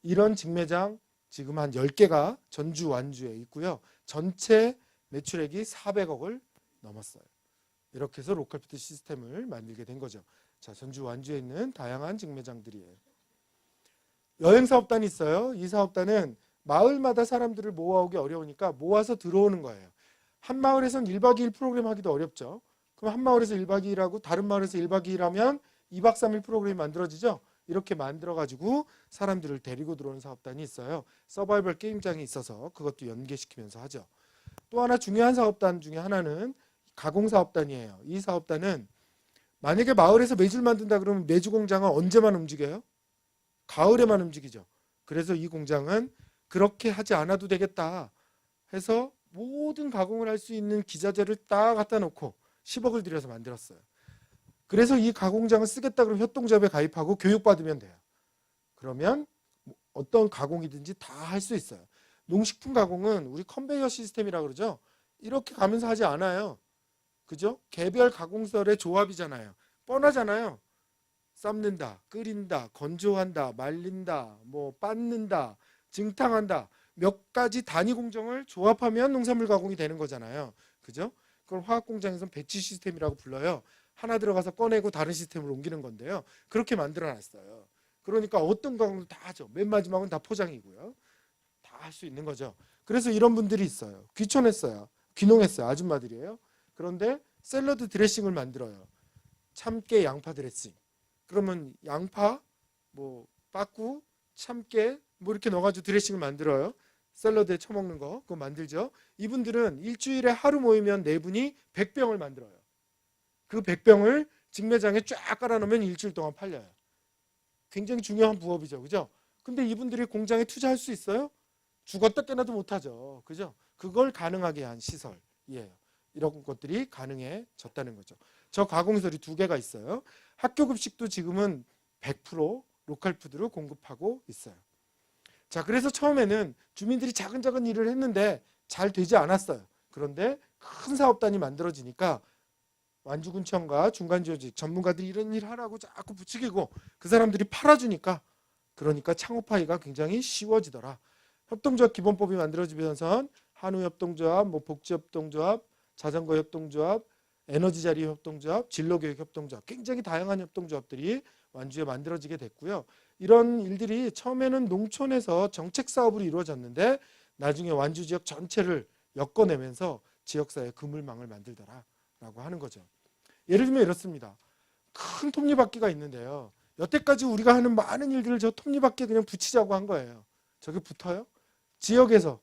이런 직매장 지금 한 10개가 전주 완주에 있고요. 전체 매출액이 400억을 넘었어요. 이렇게 해서 로컬푸드 시스템을 만들게 된 거죠. 자, 전주 완주에 있는 다양한 직매장들이에요. 여행사업단이 있어요. 이 사업단은 마을마다 사람들을 모아오기 어려우니까 모아서 들어오는 거예요. 한 마을에선 1박 2일 프로그램 하기도 어렵죠. 그럼 한 마을에서 1박 2일 하고 다른 마을에서 1박 2일 하면 2박 3일 프로그램이 만들어지죠. 이렇게 만들어가지고 사람들을 데리고 들어오는 사업단이 있어요. 서바이벌 게임장이 있어서 그것도 연계시키면서 하죠. 또 하나 중요한 사업단 중에 하나는 가공사업단이에요. 이 사업단은 만약에 마을에서 매주를 만든다 그러면 매주 공장은 언제만 움직여요? 가을에만 움직이죠. 그래서 이 공장은 그렇게 하지 않아도 되겠다 해서 모든 가공을 할 수 있는 기자재를 딱 갖다 놓고 10억을 들여서 만들었어요. 그래서 이 가공장을 쓰겠다 그러면 협동조합에 가입하고 교육받으면 돼요. 그러면 어떤 가공이든지 다 할 수 있어요. 농식품 가공은 우리 컨베이어 시스템이라고 그러죠. 이렇게 가면서 하지 않아요. 그죠? 개별 가공설의 조합이잖아요. 뻔하잖아요. 삶는다, 끓인다, 건조한다, 말린다, 뭐 빻는다, 증탕한다. 몇 가지 단위 공정을 조합하면 농산물 가공이 되는 거잖아요. 그죠? 그걸 화학 공장에서는 배치 시스템이라고 불러요. 하나 들어가서 꺼내고 다른 시스템으로 옮기는 건데요. 그렇게 만들어 놨어요. 그러니까 어떤 가공도 다 하죠. 맨 마지막은 다 포장이고요. 다 할 수 있는 거죠. 그래서 이런 분들이 있어요. 귀촌했어요. 귀농했어요. 아줌마들이에요. 그런데 샐러드 드레싱을 만들어요. 참깨 양파 드레싱. 그러면 양파, 뭐 빠꾸, 참깨 뭐 이렇게 넣어가지고 드레싱을 만들어요. 샐러드에 쳐먹는 거 그거 만들죠. 이분들은 일주일에 하루 모이면 네 분이 100병을 만들어요. 그 100병을 직매장에 쫙 깔아놓으면 일주일 동안 팔려요. 굉장히 중요한 부업이죠. 그죠? 근데 이분들이 공장에 투자할 수 있어요? 죽었다 깨나도 못하죠. 그죠? 그걸 가능하게 한 시설이에요. 이런 것들이 가능해졌다는 거죠. 저 가공설이 2개가 있어요. 학교 급식도 지금은 100% 로컬 푸드로 공급하고 있어요. 자, 그래서 처음에는 주민들이 작은 일을 했는데 잘 되지 않았어요. 그런데 큰 사업단이 만들어지니까 완주군청과 중간지어직 전문가들이 이런 일 하라고 자꾸 부추기고 그 사람들이 팔아주니까 그러니까 창업하기가 굉장히 쉬워지더라. 협동조합 기본법이 만들어지면서 한우협동조합, 뭐 복지협동조합, 자전거협동조합, 에너지자리협동조합, 진로교육협동조합 굉장히 다양한 협동조합들이 완주에 만들어지게 됐고요. 이런 일들이 처음에는 농촌에서 정책사업으로 이루어졌는데 나중에 완주 지역 전체를 엮어내면서 지역사회 그물망을 만들더라라고 하는 거죠. 예를 들면 이렇습니다. 큰 톱니바퀴가 있는데요. 여태까지 우리가 하는 많은 일들을 저 톱니바퀴에 그냥 붙이자고 한 거예요. 저게 붙어요? 지역에서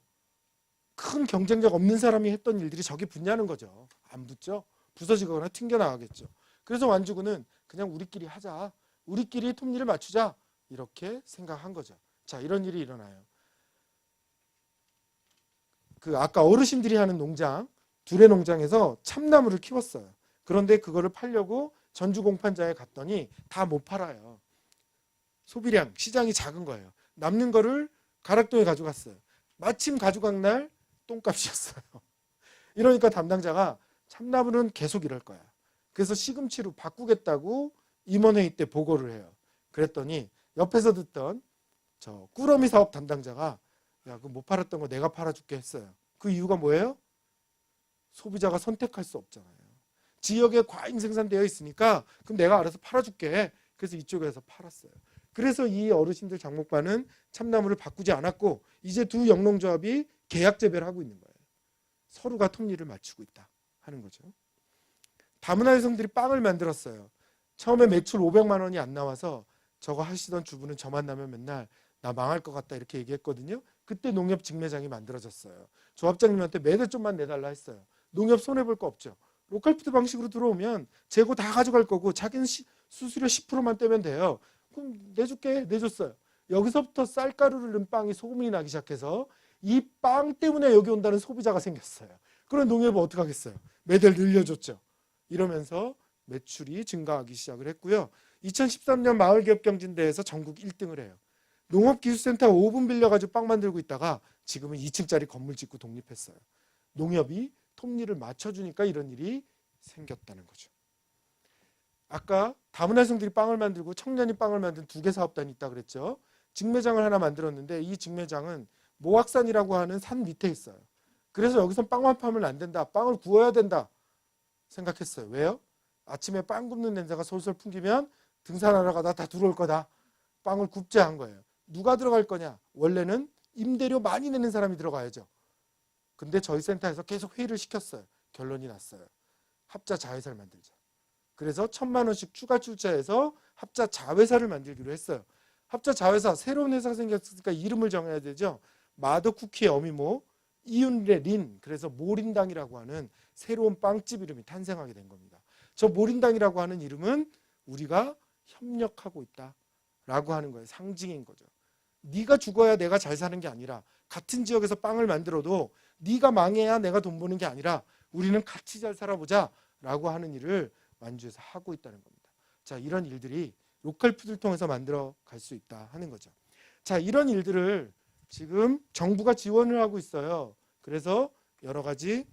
큰 경쟁력 없는 사람이 했던 일들이 저기 붙냐는 거죠. 안 붙죠. 부서지거나 튕겨나가겠죠. 그래서 완주군은 그냥 우리끼리 하자. 우리끼리 톱니를 맞추자. 이렇게 생각한 거죠. 자, 이런 일이 일어나요. 그 아까 어르신들이 하는 농장, 두레 농장에서 참나무를 키웠어요. 그런데 그거를 팔려고 전주 공판장에 갔더니 다 못 팔아요. 소비량, 시장이 작은 거예요. 남는 거를 가락동에 가져갔어요. 마침 가져간 날 똥값이었어요. 이러니까 담당자가 참나무는 계속 이럴 거야. 그래서 시금치로 바꾸겠다고 임원회의 때 보고를 해요. 그랬더니 옆에서 듣던 저 꾸러미 사업 담당자가 야, 그 못 팔았던 거 내가 팔아줄게 했어요. 그 이유가 뭐예요? 소비자가 선택할 수 없잖아요. 지역에 과잉 생산되어 있으니까 그럼 내가 알아서 팔아줄게. 그래서 이쪽에서 팔았어요. 그래서 이 어르신들 장목반은 참나무를 바꾸지 않았고 이제 두 영농조합이 계약 재배를 하고 있는 거예요. 서로가 톱니를 맞추고 있다 하는 거죠. 다문화 여성들이 빵을 만들었어요. 처음에 매출 500만 원이 안 나와서 저거 하시던 주부는 저 만나면 맨날 나 망할 것 같다 이렇게 얘기했거든요. 그때 농협 직매장이 만들어졌어요. 조합장님한테 매달 좀만 내달라 했어요. 농협 손해볼 거 없죠. 로컬푸드 방식으로 들어오면 재고 다 가져갈 거고 자기는 수수료 10%만 떼면 돼요. 그럼 내줄게. 내줬어요. 여기서부터 쌀가루를 넣은 빵이 소문이 나기 시작해서 이 빵 때문에 여기 온다는 소비자가 생겼어요. 그럼 농협은 어떻게 하겠어요? 매달 늘려줬죠. 이러면서 매출이 증가하기 시작을 했고요. 2013년 마을기업경진대회에서 전국 1등을 해요. 농업기술센터 5분 빌려가지고 빵 만들고 있다가 지금은 2층짜리 건물 짓고 독립했어요. 농협이 톱니를 맞춰주니까 이런 일이 생겼다는 거죠. 아까 다문화 여성들이 빵을 만들고 청년이 빵을 만든 2개 사업단이 있다 그랬죠. 직매장을 하나 만들었는데 이 직매장은 모악산이라고 하는 산 밑에 있어요. 그래서 여기서 빵만 파면 안 된다. 빵을 구워야 된다 생각했어요. 왜요? 아침에 빵 굽는 냄새가 솔솔 풍기면 등산하러 가다 다 들어올 거다. 빵을 굽자 한 거예요. 누가 들어갈 거냐? 원래는 임대료 많이 내는 사람이 들어가야죠. 근데 저희 센터에서 계속 회의를 시켰어요. 결론이 났어요. 합자 자회사를 만들자. 그래서 1,000만 원씩 추가 출자해서 합자 자회사를 만들기로 했어요. 합자 자회사, 새로운 회사가 생겼으니까 이름을 정해야 되죠. 마더쿠키의 어미모, 이윤의 린, 그래서 모린당이라고 하는 새로운 빵집 이름이 탄생하게 된 겁니다. 저 모린당이라고 하는 이름은 우리가 협력하고 있다라고 하는 거예요. 상징인 거죠. 네가 죽어야 내가 잘 사는 게 아니라, 같은 지역에서 빵을 만들어도 네가 망해야 내가 돈 버는 게 아니라 우리는 같이 잘 살아보자 라고 하는 일을 완주에서 하고 있다는 겁니다. 자, 이런 일들이 로컬 푸드를 통해서 만들어 갈 수 있다 하는 거죠. 자, 이런 일들을 지금 정부가 지원을 하고 있어요. 그래서 여러 가지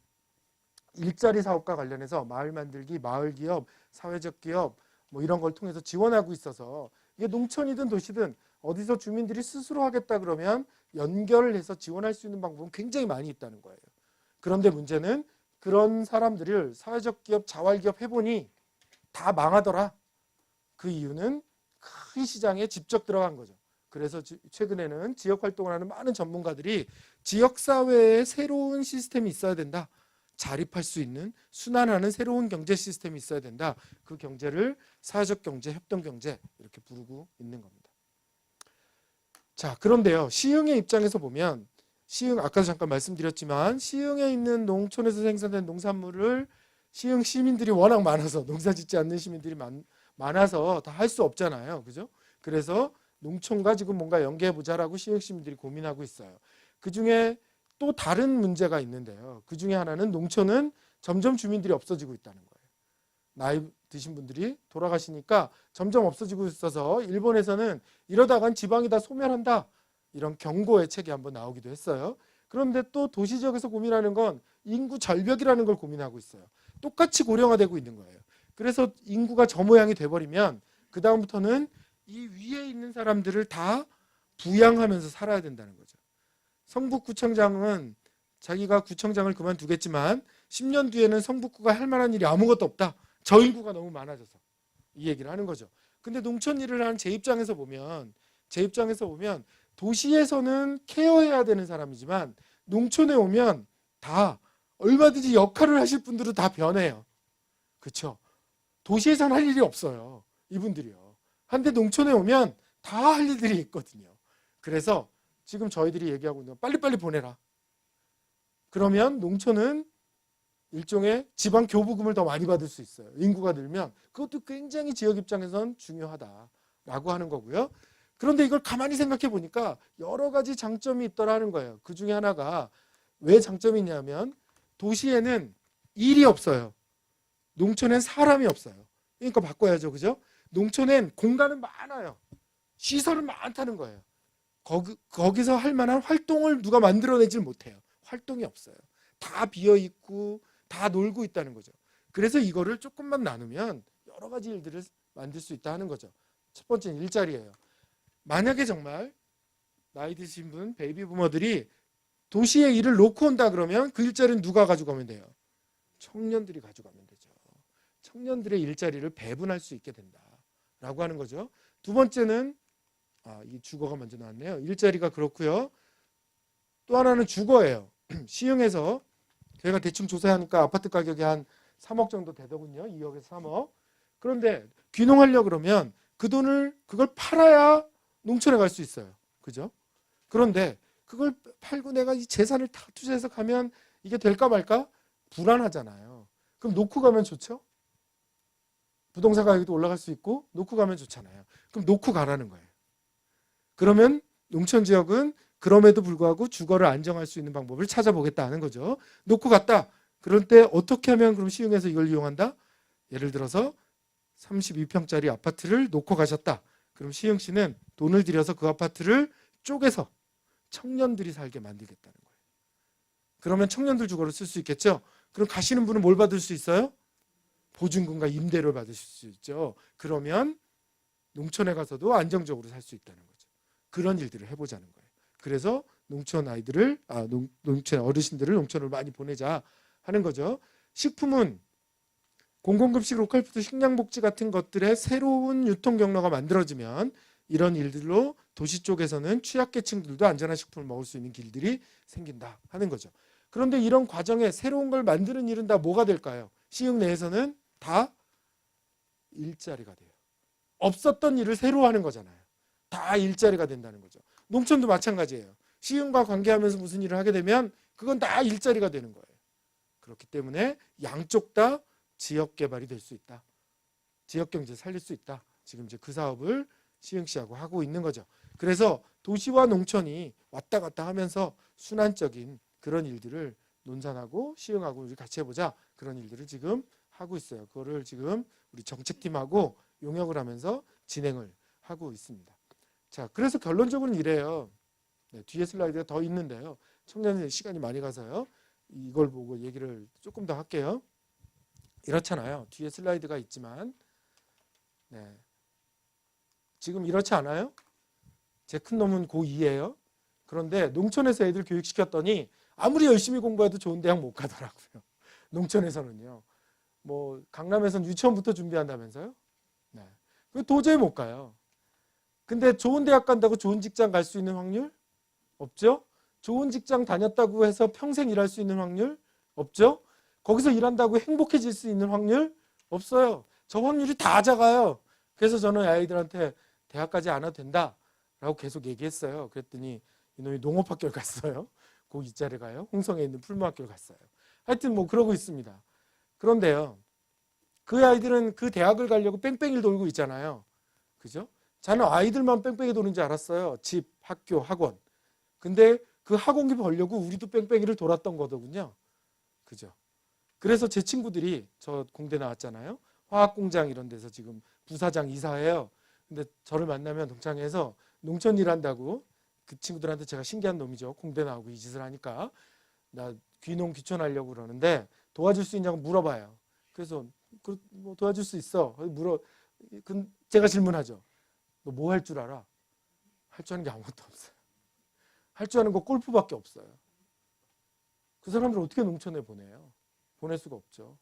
일자리 사업과 관련해서 마을 만들기, 마을 기업, 사회적 기업 뭐 이런 걸 통해서 지원하고 있어서, 이게 농촌이든 도시든 어디서 주민들이 스스로 하겠다 그러면 연결을 해서 지원할 수 있는 방법은 굉장히 많이 있다는 거예요. 그런데 문제는 그런 사람들을 사회적 기업, 자활 기업 해보니 다 망하더라. 그 이유는 큰 시장에 직접 들어간 거죠. 그래서 최근에는 지역 활동을 하는 많은 전문가들이 지역사회에 새로운 시스템이 있어야 된다. 자립할 수 있는, 순환하는 새로운 경제 시스템이 있어야 된다. 그 경제를 사회적 경제, 협동 경제 이렇게 부르고 있는 겁니다. 자, 그런데요, 시흥의 입장에서 보면, 시흥 아까도 잠깐 말씀드렸지만 시흥에 있는 농촌에서 생산된 농산물을 시흥 시민들이 워낙 많아서, 농사 짓지 않는 시민들이 많아서 다 할 수 없잖아요. 그죠? 그래서 농촌과 지금 뭔가 연계해보자라고 시흥 시민들이 고민하고 있어요. 그중에 또 다른 문제가 있는데요. 그중에 하나는 농촌은 점점 주민들이 없어지고 있다는 거예요. 나이 드신 분들이 돌아가시니까 점점 없어지고 있어서 일본에서는 이러다간 지방이 다 소멸한다, 이런 경고의 책이 한번 나오기도 했어요. 그런데 또 도시 지역에서 고민하는 건 인구 절벽이라는 걸 고민하고 있어요. 똑같이 고령화되고 있는 거예요. 그래서 인구가 저 모양이 돼버리면 그 다음부터는 이 위에 있는 사람들을 다 부양하면서 살아야 된다는 거죠. 성북구청장은 자기가 구청장을 그만두겠지만 10년 뒤에는 성북구가 할 만한 일이 아무것도 없다. 저 인구가 너무 많아져서, 이 얘기를 하는 거죠. 근데 농촌 일을 하는 제 입장에서 보면 도시에서는 케어해야 되는 사람이지만 농촌에 오면 다 얼마든지 역할을 하실 분들은 다 변해요. 그렇죠? 도시에서는 할 일이 없어요. 이분들이요. 한데 농촌에 오면 다 할 일들이 있거든요. 그래서 지금 저희들이 얘기하고 있는 건 빨리빨리 보내라. 그러면 농촌은 일종의 지방 교부금을 더 많이 받을 수 있어요. 인구가 늘면. 그것도 굉장히 지역 입장에선 중요하다라고 하는 거고요. 그런데 이걸 가만히 생각해 보니까 여러 가지 장점이 있더라는 거예요. 그 중에 하나가, 왜 장점이 있냐면 도시에는 일이 없어요. 농촌엔 사람이 없어요. 그러니까 바꿔야죠. 그죠? 농촌엔 공간은 많아요. 시설은 많다는 거예요. 거기서 할 만한 활동을 누가 만들어내질 못해요. 활동이 없어요. 다 비어있고 다 놀고 있다는 거죠. 그래서 이거를 조금만 나누면 여러 가지 일들을 만들 수 있다 하는 거죠. 첫 번째는 일자리예요. 만약에 정말 나이 드신 분, 베이비 부머들이 도시에 일을 놓고 온다 그러면 그 일자리는 누가 가져가면 돼요? 청년들이 가져가면 되죠. 청년들의 일자리를 배분할 수 있게 된다라고 하는 거죠. 두 번째는, 이 주거가 먼저 나왔네요. 일자리가 그렇고요. 또 하나는 주거예요. 시흥에서 저희가 대충 조사하니까 아파트 가격이 한 3억 정도 되더군요. 2억에서 3억. 그런데 귀농하려고 그러면 그걸 팔아야 농촌에 갈 수 있어요. 그죠? 그런데 그걸 팔고 내가 이 재산을 다 투자해서 가면 이게 될까 말까? 불안하잖아요. 그럼 놓고 가면 좋죠? 부동산 가격도 올라갈 수 있고 놓고 가면 좋잖아요. 그럼 놓고 가라는 거예요. 그러면 농촌 지역은 그럼에도 불구하고 주거를 안정할 수 있는 방법을 찾아보겠다 하는 거죠. 놓고 갔다. 그럴 때 어떻게 하면 그럼 시흥에서 이걸 이용한다? 예를 들어서 32평짜리 아파트를 놓고 가셨다. 그럼 시흥시는 돈을 들여서 그 아파트를 쪼개서 청년들이 살게 만들겠다는 거예요. 그러면 청년들 주거를 쓸 수 있겠죠. 그럼 가시는 분은 뭘 받을 수 있어요? 보증금과 임대료를 받으실 수 있죠. 그러면 농촌에 가서도 안정적으로 살 수 있다는 거죠. 그런 일들을 해보자는 거예요. 그래서 농촌 아이들을 농촌 어르신들을 농촌으로 많이 보내자 하는 거죠. 식품은 공공급식, 로컬푸드, 식량복지 같은 것들의 새로운 유통 경로가 만들어지면 이런 일들로 도시 쪽에서는 취약계층들도 안전한 식품을 먹을 수 있는 길들이 생긴다 하는 거죠. 그런데 이런 과정에 새로운 걸 만드는 일은 다 뭐가 될까요? 시흥 내에서는 다 일자리가 돼요. 없었던 일을 새로 하는 거잖아요. 다 일자리가 된다는 거죠. 농촌도 마찬가지예요. 시흥과 관계하면서 무슨 일을 하게 되면 그건 다 일자리가 되는 거예요. 그렇기 때문에 양쪽 다 지역 개발이 될 수 있다. 지역 경제를 살릴 수 있다. 지금 이제 그 사업을 시흥시하고 하고 있는 거죠. 그래서 도시와 농촌이 왔다 갔다 하면서 순환적인 그런 일들을 논산하고 시흥하고 우리 같이 해보자. 그런 일들을 지금 하고 있어요. 그거를 지금 우리 정책팀하고 용역을 하면서 진행을 하고 있습니다. 자, 그래서 결론적으로는 이래요. 네, 뒤에 슬라이드가 더 있는데요. 청년의 시간이 많이 가서요. 이걸 보고 얘기를 조금 더 할게요. 이렇잖아요. 뒤에 슬라이드가 있지만 네. 지금 이렇지 않아요? 제 큰 놈은 고2예요. 그런데 농촌에서 애들 교육시켰더니 아무리 열심히 공부해도 좋은 대학 못 가더라고요. 농촌에서는요. 뭐 강남에서는 유치원부터 준비한다면서요? 네. 도저히 못 가요. 근데 좋은 대학 간다고 좋은 직장 갈 수 있는 확률? 없죠? 좋은 직장 다녔다고 해서 평생 일할 수 있는 확률? 없죠? 거기서 일한다고 행복해질 수 있는 확률? 없어요. 저 확률이 다 작아요. 그래서 저는 아이들한테 대학까지 안 와도 된다라고 계속 얘기했어요. 그랬더니 이놈이 농업학교를 갔어요. 고2짜리 가요. 홍성에 있는 풀무학교를 갔어요. 하여튼 뭐 그러고 있습니다. 그런데요. 그 아이들은 그 대학을 가려고 뺑뺑이를 돌고 있잖아요. 그죠? 저는 아이들만 뺑뺑이 도는 줄 알았어요. 집, 학교, 학원. 근데 그 학원비 벌려고 우리도 뺑뺑이를 돌았던 거더군요. 그죠? 그래서 제 친구들이 저 공대 나왔잖아요. 화학공장 이런 데서 지금 부사장 이사해요. 근데 저를 만나면 동창회에서 농촌 일한다고 그 친구들한테 제가 신기한 놈이죠. 공대 나오고 이 짓을 하니까 나 귀농 귀촌하려고 그러는데 도와줄 수 있냐고 물어봐요. 그래서 뭐 도와줄 수 있어. 제가 질문하죠. 너 뭐 할 줄 알아? 할 줄 아는 게 아무것도 없어요. 할 줄 아는 거 골프밖에 없어요. 그 사람들 어떻게 농촌에 보내요? 보낼 수가 없죠.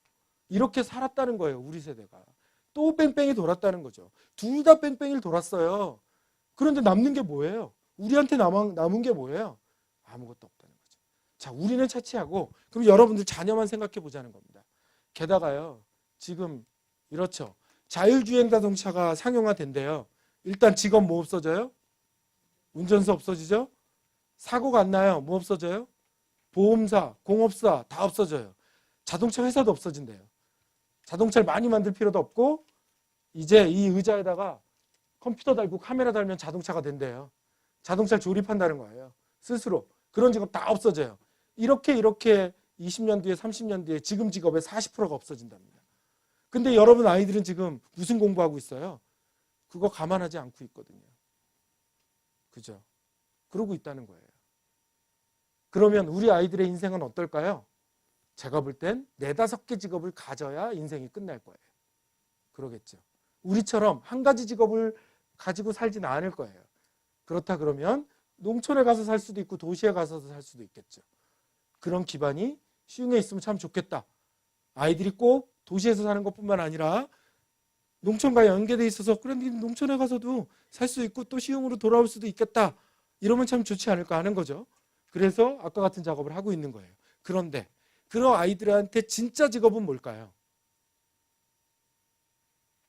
이렇게 살았다는 거예요. 우리 세대가. 또 뺑뺑이 돌았다는 거죠. 둘 다 뺑뺑이를 돌았어요. 그런데 남는 게 뭐예요? 우리한테 남은 게 뭐예요? 아무것도 없다는 거죠. 자, 우리는 차치하고 그럼 여러분들 자녀만 생각해 보자는 겁니다. 게다가요. 지금 이렇죠. 자율주행 자동차가 상용화된대요. 일단 직업 뭐 없어져요? 운전사 없어지죠? 사고가 안 나요. 뭐 없어져요? 보험사, 공업사 다 없어져요. 자동차 회사도 없어진대요. 자동차를 많이 만들 필요도 없고 이제 이 의자에다가 컴퓨터 달고 카메라 달면 자동차가 된대요. 자동차를 조립한다는 거예요. 스스로. 그런 직업 다 없어져요. 이렇게 20년 뒤에 30년 뒤에 지금 직업의 40%가 없어진답니다. 근데 여러분 아이들은 지금 무슨 공부하고 있어요? 그거 감안하지 않고 있거든요. 그죠? 그러고 있다는 거예요. 그러면 우리 아이들의 인생은 어떨까요? 제가 볼 땐 4-5개 직업을 가져야 인생이 끝날 거예요. 그러겠죠. 우리처럼 한 가지 직업을 가지고 살지는 않을 거예요. 그렇다 그러면 농촌에 가서 살 수도 있고 도시에 가서도 살 수도 있겠죠. 그런 기반이 시흥에 있으면 참 좋겠다. 아이들이 꼭 도시에서 사는 것뿐만 아니라 농촌과 연계돼 있어서 그런데 농촌에 가서도 살 수 있고 또 시흥으로 돌아올 수도 있겠다. 이러면 참 좋지 않을까 하는 거죠. 그래서 아까 같은 작업을 하고 있는 거예요. 그런데 그런 아이들한테 진짜 직업은 뭘까요?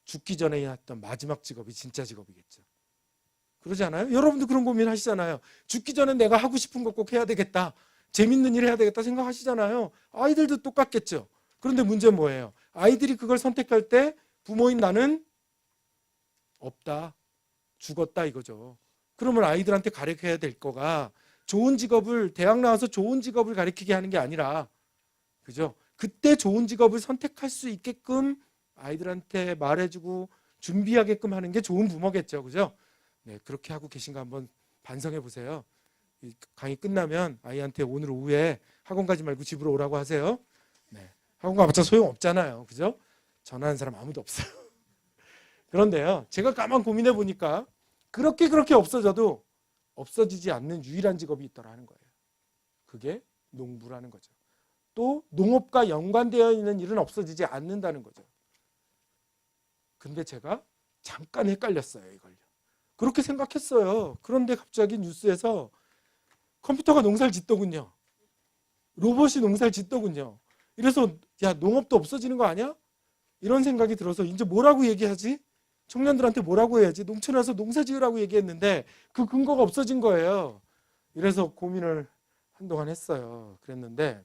죽기 전에 했던 마지막 직업이 진짜 직업이겠죠. 그러지 않아요? 여러분도 그런 고민 하시잖아요. 죽기 전에 내가 하고 싶은 거 꼭 해야 되겠다. 재밌는 일 해야 되겠다 생각하시잖아요. 아이들도 똑같겠죠. 그런데 문제는 뭐예요? 아이들이 그걸 선택할 때 부모인 나는 없다. 죽었다 이거죠. 그러면 아이들한테 가르쳐야 될 거가 좋은 직업을 대학 나와서 좋은 직업을 가르치게 하는 게 아니라 그죠? 그때 좋은 직업을 선택할 수 있게끔 아이들한테 말해주고 준비하게끔 하는 게 좋은 부모겠죠. 그죠? 네, 그렇게 하고 계신가 한번 반성해 보세요. 이 강의 끝나면 아이한테 오늘 오후에 학원 가지 말고 집으로 오라고 하세요. 네, 학원 가봤자 소용 없잖아요. 그죠? 전화하는 사람 아무도 없어요. 그런데요, 제가 가만 고민해 보니까 그렇게 없어져도 없어지지 않는 유일한 직업이 있더라는 거예요. 그게 농부라는 거죠. 또 농업과 연관되어 있는 일은 없어지지 않는다는 거죠. 근데 제가 잠깐 헷갈렸어요, 이걸요. 그렇게 생각했어요. 그런데 갑자기 뉴스에서 컴퓨터가 농사를 짓더군요. 로봇이 농사를 짓더군요. 이래서 야, 농업도 없어지는 거 아니야? 이런 생각이 들어서 이제 뭐라고 얘기하지? 청년들한테 뭐라고 해야지? 농촌에 와서 농사 지으라고 얘기했는데 그 근거가 없어진 거예요. 이래서 고민을 한동안 했어요. 그랬는데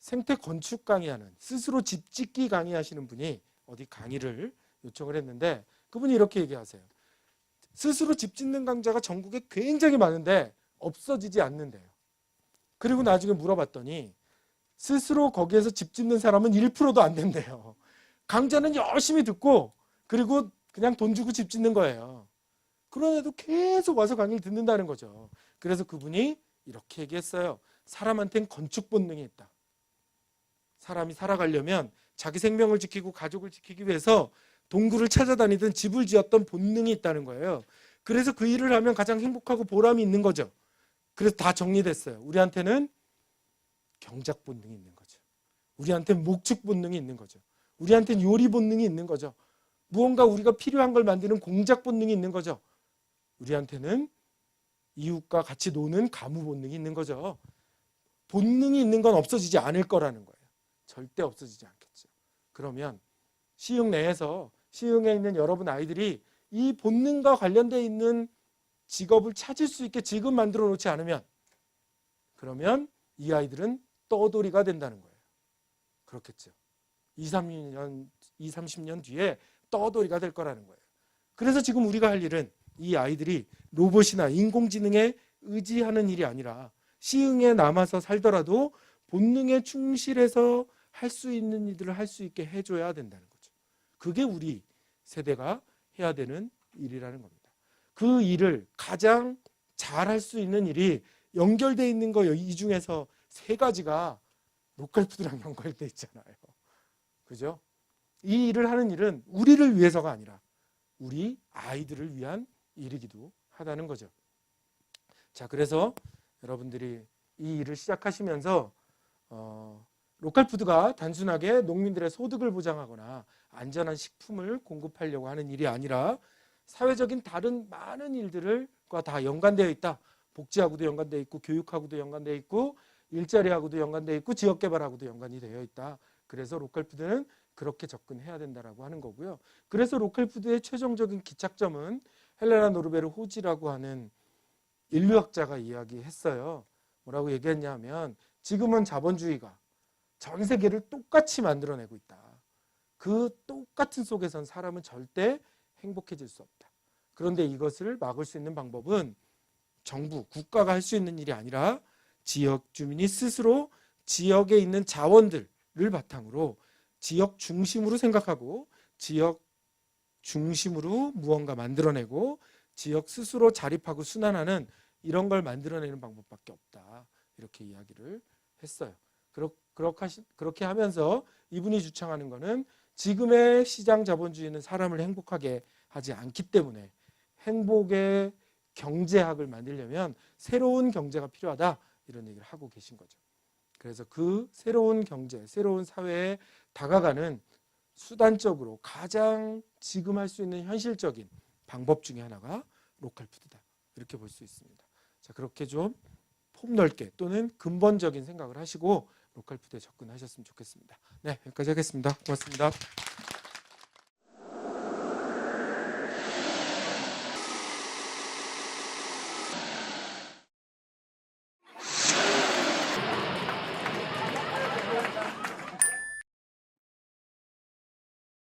생태 건축 강의하는, 스스로 집 짓기 강의하시는 분이 어디 강의를 요청을 했는데 그분이 이렇게 얘기하세요. 스스로 집 짓는 강좌가 전국에 굉장히 많은데 없어지지 않는데요. 그리고 나중에 물어봤더니 스스로 거기에서 집 짓는 사람은 1%도 안 된대요. 강좌는 열심히 듣고 그리고 그냥 돈 주고 집 짓는 거예요. 그런데도 계속 와서 강의를 듣는다는 거죠. 그래서 그분이 이렇게 얘기했어요. 사람한테는 건축 본능이 있다. 사람이 살아가려면 자기 생명을 지키고 가족을 지키기 위해서 동굴을 찾아다니든 집을 지었던 본능이 있다는 거예요. 그래서 그 일을 하면 가장 행복하고 보람이 있는 거죠. 그래서 다 정리됐어요. 우리한테는 경작 본능이 있는 거죠. 우리한테는 목축 본능이 있는 거죠. 우리한테는 요리 본능이 있는 거죠. 무언가 우리가 필요한 걸 만드는 공작 본능이 있는 거죠. 우리한테는 이웃과 같이 노는 가무 본능이 있는 거죠. 본능이 있는 건 없어지지 않을 거라는 거예요. 절대 없어지지 않겠죠. 그러면 시흥 내에서 시흥에 있는 여러분 아이들이 이 본능과 관련되어 있는 직업을 찾을 수 있게 지금 만들어 놓지 않으면 그러면 이 아이들은 떠돌이가 된다는 거예요. 그렇겠죠. 30년 뒤에 떠돌이가 될 거라는 거예요. 그래서 지금 우리가 할 일은 이 아이들이 로봇이나 인공지능에 의지하는 일이 아니라 시흥에 남아서 살더라도 본능에 충실해서 할 수 있는 일들을 할 수 있게 해줘야 된다는 거죠. 그게 우리 세대가 해야 되는 일이라는 겁니다. 그 일을 가장 잘 할 수 있는 일이 연결되어 있는 거예요. 이 중에서 세 가지가 로컬푸드랑 연결되어 있잖아요. 그죠? 이 일을 하는 일은 우리를 위해서가 아니라 우리 아이들을 위한 일이기도 하다는 거죠. 자, 그래서 여러분들이 이 일을 시작하시면서 로컬푸드가 단순하게 농민들의 소득을 보장하거나 안전한 식품을 공급하려고 하는 일이 아니라 사회적인 다른 많은 일들과 다 연관되어 있다. 복지하고도 연관되어 있고 교육하고도 연관되어 있고 일자리하고도 연관되어 있고 지역개발하고도 연관이 되어 있다. 그래서 로컬푸드는 그렇게 접근해야 된다라고 하는 거고요. 그래서 로컬푸드의 최종적인 기착점은 헬레나 노르베르 호지라고 하는 인류학자가 이야기했어요. 뭐라고 얘기했냐 하면 지금은 자본주의가 전 세계를 똑같이 만들어내고 있다. 그 똑같은 속에선 사람은 절대 행복해질 수 없다. 그런데 이것을 막을 수 있는 방법은 정부, 국가가 할 수 있는 일이 아니라 지역 주민이 스스로 지역에 있는 자원들을 바탕으로 지역 중심으로 생각하고 지역 중심으로 무언가 만들어내고 지역 스스로 자립하고 순환하는 이런 걸 만들어내는 방법밖에 없다. 이렇게 이야기를 했어요. 그렇게 하면서 이분이 주창하는 것은 지금의 시장 자본주의는 사람을 행복하게 하지 않기 때문에 행복의 경제학을 만들려면 새로운 경제가 필요하다. 이런 얘기를 하고 계신 거죠. 그래서 그 새로운 경제, 새로운 사회에 다가가는 수단적으로 가장 지금 할 수 있는 현실적인 방법 중에 하나가 로컬푸드다. 이렇게 볼 수 있습니다. 자, 그렇게 좀 폭넓게 또는 근본적인 생각을 하시고 로컬푸드에 접근하셨으면 좋겠습니다. 네, 여기까지 하겠습니다. 고맙습니다.